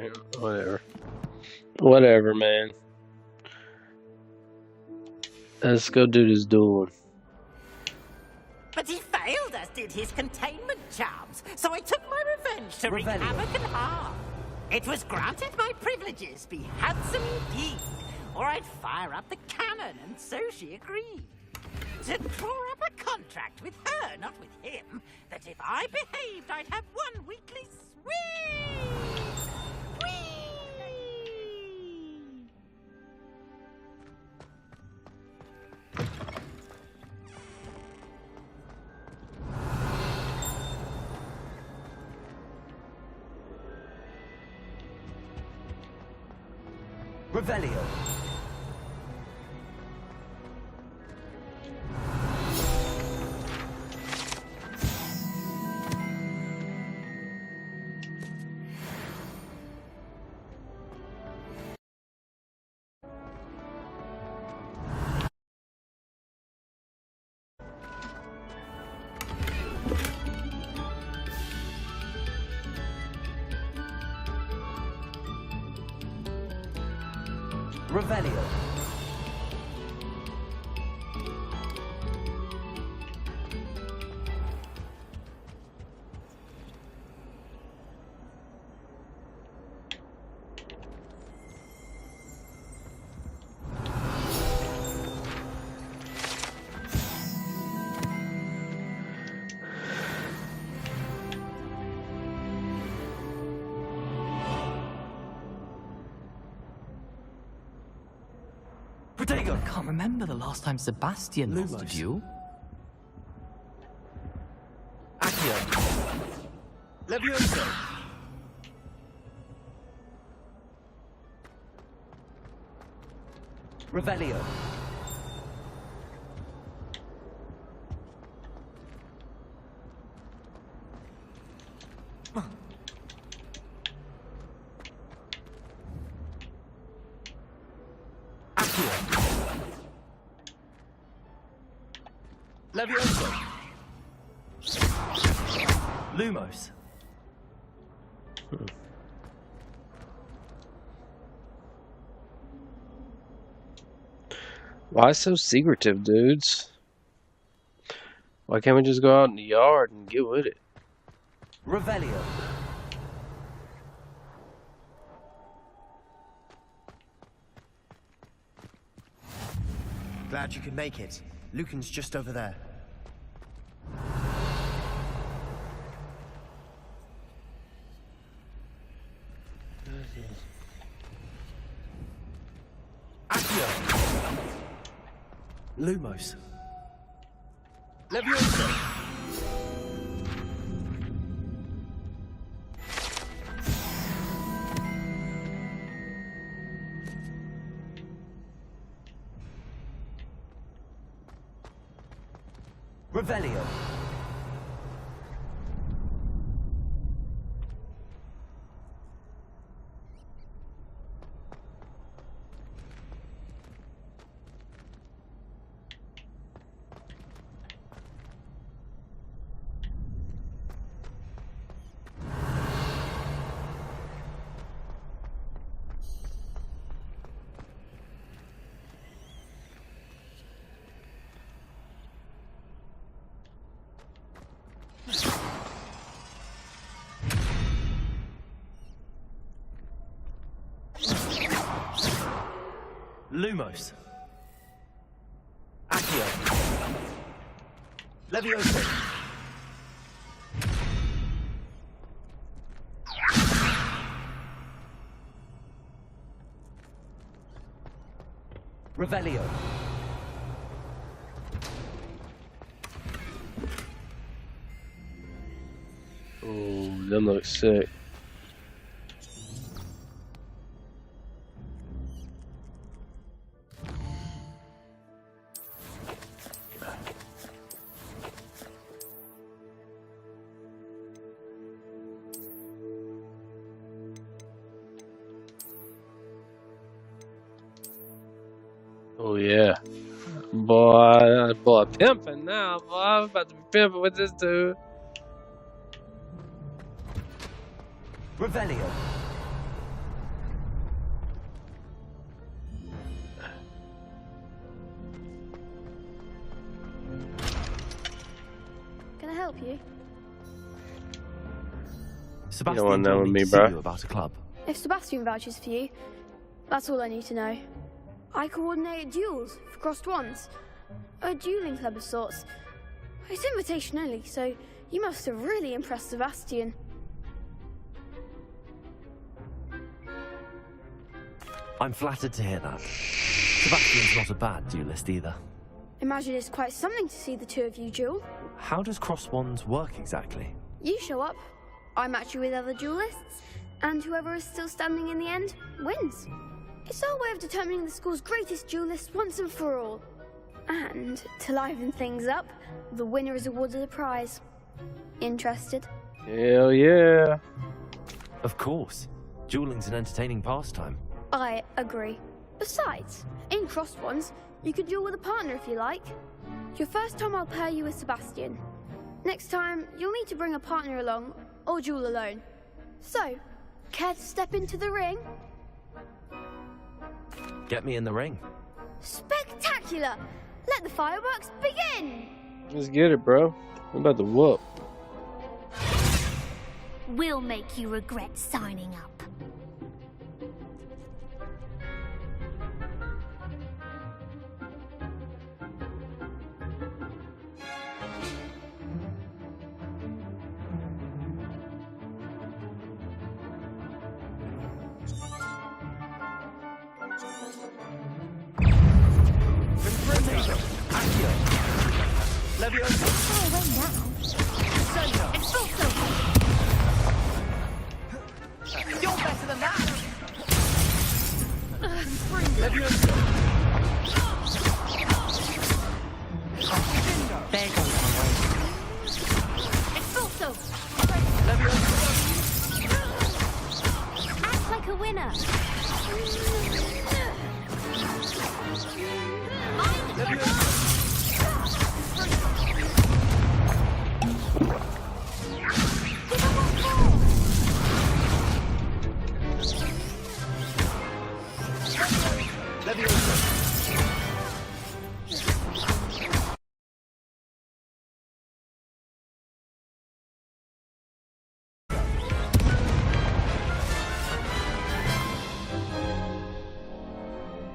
Alright, whatever. Whatever, man. Let's go do this dueling. But he failed us, did his containment charms, so I took my revenge to wreak havoc and harm. It was granted my privileges be handsome indeed, or I'd fire up the cannon, and so she agreed. To draw up a contract with her, not with him, that if I behaved, I'd have one weekly swing! Revelio. Revelio. I can't remember the last time Sebastian lost a duel. Accio. Levioso. Revelio. Levioso. Lumos. Why so secretive, dudes? Why can't we just go out in the yard and get with it? Revelio. Glad you could make it. Lucan's just over there. Accio. Lumos. Levioso. Revelio. Lumos. Accio. Levioso. Revelio. Oh, them look sick. Oh yeah, boy, pimping now, boy. I'm about to be pimping with this dude. Revelio. help you? Sebastian wanna know told me me, to see bro? you about a club. If Sebastian vouches for you, that's all I need to know. I coordinate duels for crossed wands. A dueling club of sorts. It's invitation only, so you must have really impressed Sebastian. I'm flattered to hear that. Sebastian's not a bad duelist either. Imagine it's quite something to see the two of you duel. How does cross wands work exactly? You show up, I match you with other duelists, and whoever is still standing in the end wins. It's our way of determining the school's greatest duelist once and for all. And to liven things up, the winner is awarded a prize. Interested? Hell yeah. Of course. Dueling's an entertaining pastime. I agree. Besides, in crossed ones, you can duel with a partner if you like. Your first time I'll pair you with Sebastian. Next time, you'll need to bring a partner along, or duel alone. So, care to step into the ring? Get me in the ring. Spectacular! Let the fireworks begin! Let's get it, bro. I'm about to whoop. We'll make you regret signing up. You're better than that! There goes my way. Expulso! Act like a winner!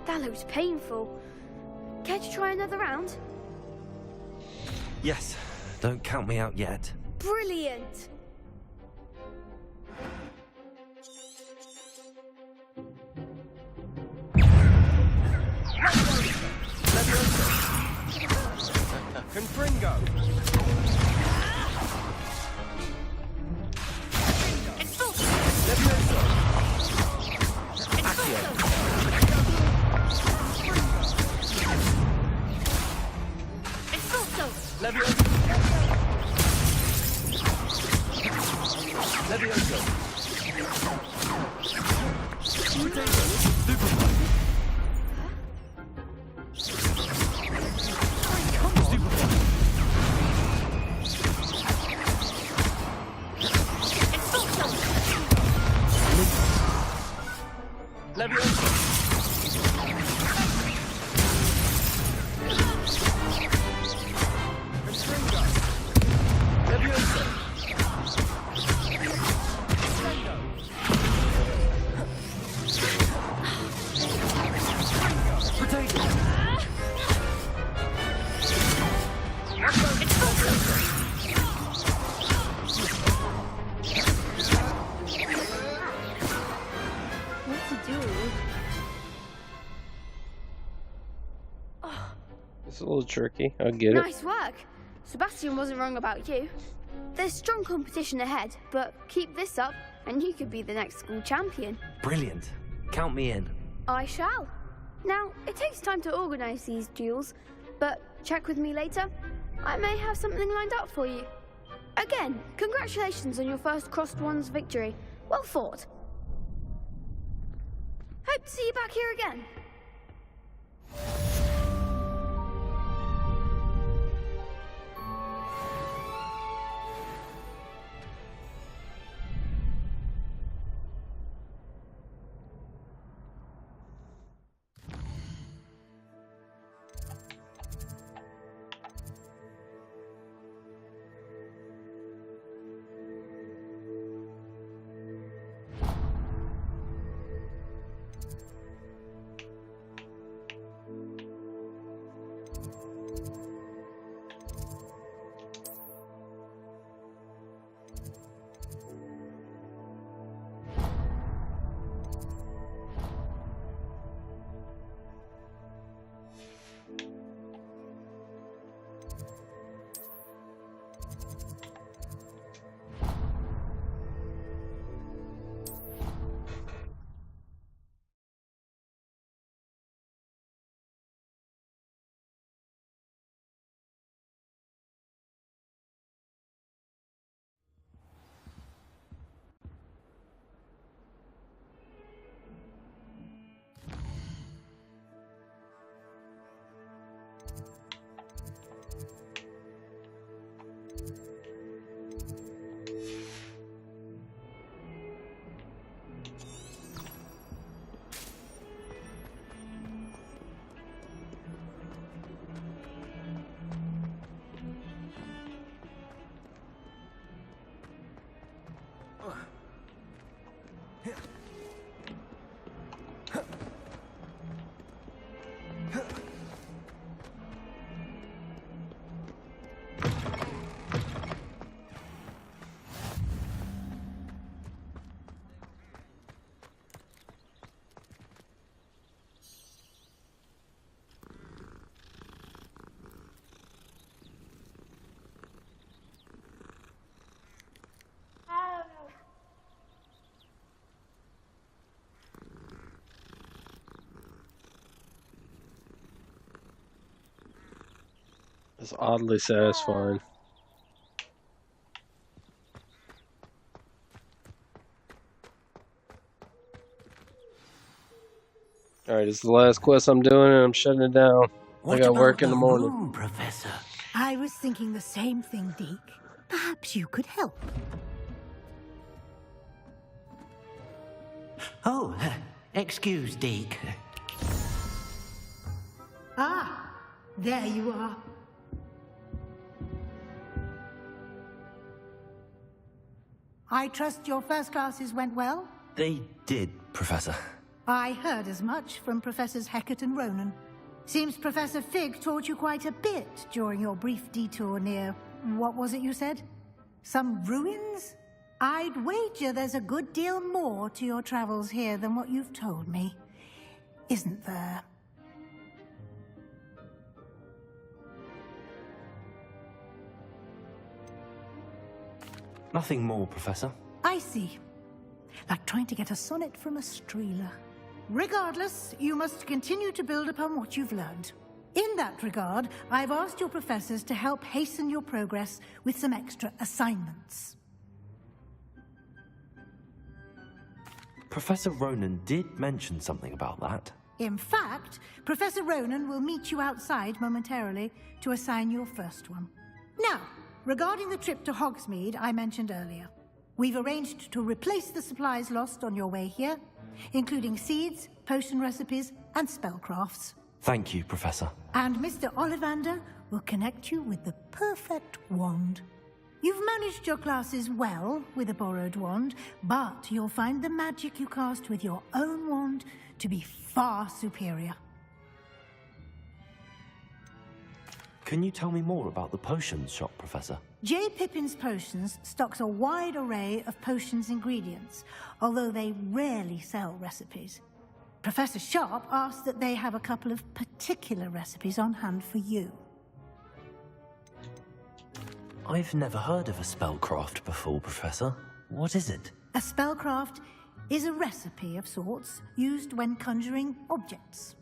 That looks painful. Care to try another round? Yes. Don't count me out yet. Brilliant! Confringo! It's a little tricky. I get it. Nice work. Sebastian wasn't wrong about you. There's strong competition ahead, but keep this up and you could be the next school champion. Brilliant. Count me in. I shall. Now, it takes time to organise these duels, but check with me later. I may have something lined up for you. Again, congratulations on your first crossed wands victory. Well fought. Hope to see you back here again. It's oddly satisfying. Alright, it's the last quest I'm doing and I'm shutting it down. I got work in the morning. Room, Professor? I was thinking the same thing, Deke. Perhaps you could help. Oh, excuse, Deke. Ah, there you are. I trust your first classes went well? They did, Professor. I heard as much from Professors Hecat and Ronan. Seems Professor Fig taught you quite a bit during your brief detour near... what was it you said? Some ruins? I'd wager there's a good deal more to your travels here than what you've told me. Isn't there? Nothing more, Professor. I see. Like trying to get a sonnet from a streeler. Regardless, you must continue to build upon what you've learned. In that regard, I've asked your professors to help hasten your progress with some extra assignments. Professor Ronan did mention something about that. In fact, Professor Ronan will meet you outside momentarily to assign your first one. Now, regarding the trip to Hogsmeade I mentioned earlier, we've arranged to replace the supplies lost on your way here, including seeds, potion recipes, and spellcrafts. Thank you, Professor. And Mr. Ollivander will connect you with the perfect wand. You've managed your classes well with a borrowed wand, but you'll find the magic you cast with your own wand to be far superior. Can you tell me more about the potions shop, Professor? J. Pippin's Potions stocks a wide array of potions ingredients, although they rarely sell recipes. Professor Sharp asked that they have a couple of particular recipes on hand for you. I've never heard of a spellcraft before, Professor. What is it? A spellcraft is a recipe of sorts used when conjuring objects.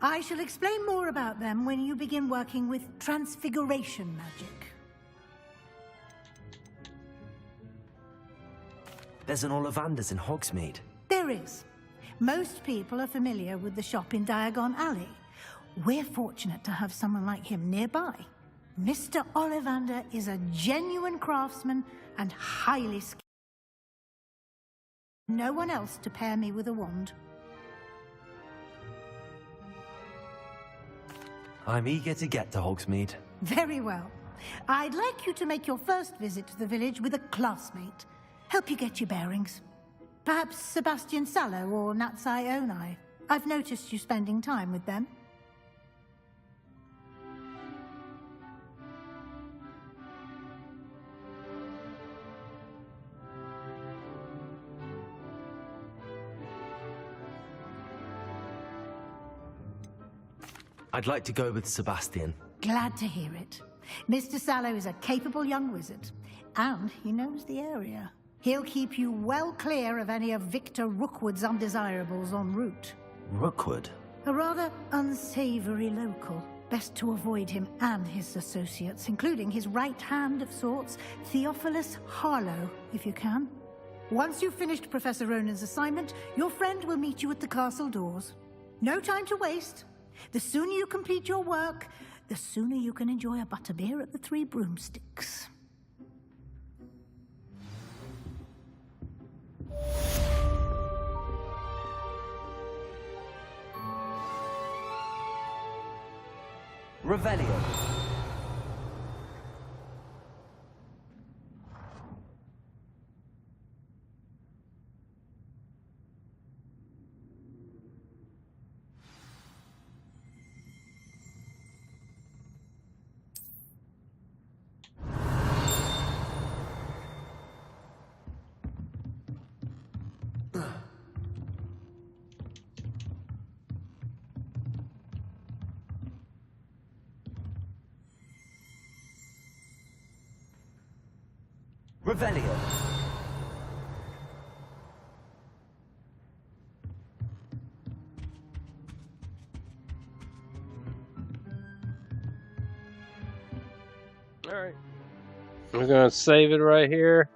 I shall explain more about them when you begin working with transfiguration magic. There's an Ollivander's in Hogsmeade. There is. Most people are familiar with the shop in Diagon Alley. We're fortunate to have someone like him nearby. Mr. Ollivander is a genuine craftsman and highly skilled. No one else to pair me with a wand. I'm eager to get to Hogsmeade. Very well. I'd like you to make your first visit to the village with a classmate. Help you get your bearings. Perhaps Sebastian Sallow or Natsai Onai. I've noticed you spending time with them. I'd like to go with Sebastian. Glad to hear it. Mr. Sallow is a capable young wizard, and he knows the area. He'll keep you well clear of any of Victor Rookwood's undesirables en route. Rookwood? A rather unsavory local. Best to avoid him and his associates, including his right hand of sorts, Theophilus Harlow, if you can. Once you've finished Professor Ronan's assignment, your friend will meet you at the castle doors. No time to waste. The sooner you complete your work, the sooner you can enjoy a butterbeer at the Three Broomsticks. Revelio. Revelio. Alright. We're gonna save it right here.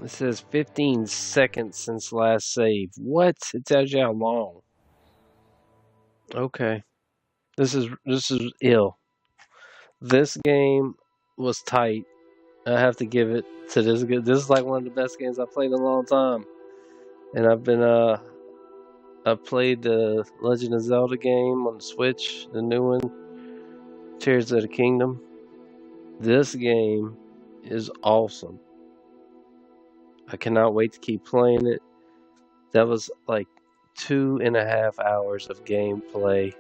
It says 15 seconds since last save. What? It tells you how long. Okay. This is ill. This game was tight. I have to give it to this. This is like one of the best games I've played in a long time. And I've been I played the Legend of Zelda game on the Switch, the new one, Tears of the Kingdom. This game is awesome. I cannot wait to keep playing it. That was like 2.5 hours of gameplay,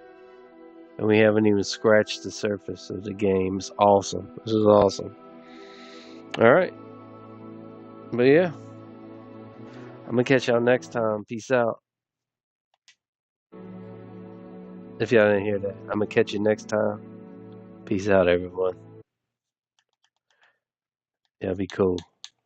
and we haven't even scratched the surface of the game. It's awesome. This is awesome. Alright. But yeah. I'm gonna catch y'all next time. Peace out. If y'all didn't hear that, I'm gonna catch you next time. Peace out, everyone. Yeah, be cool.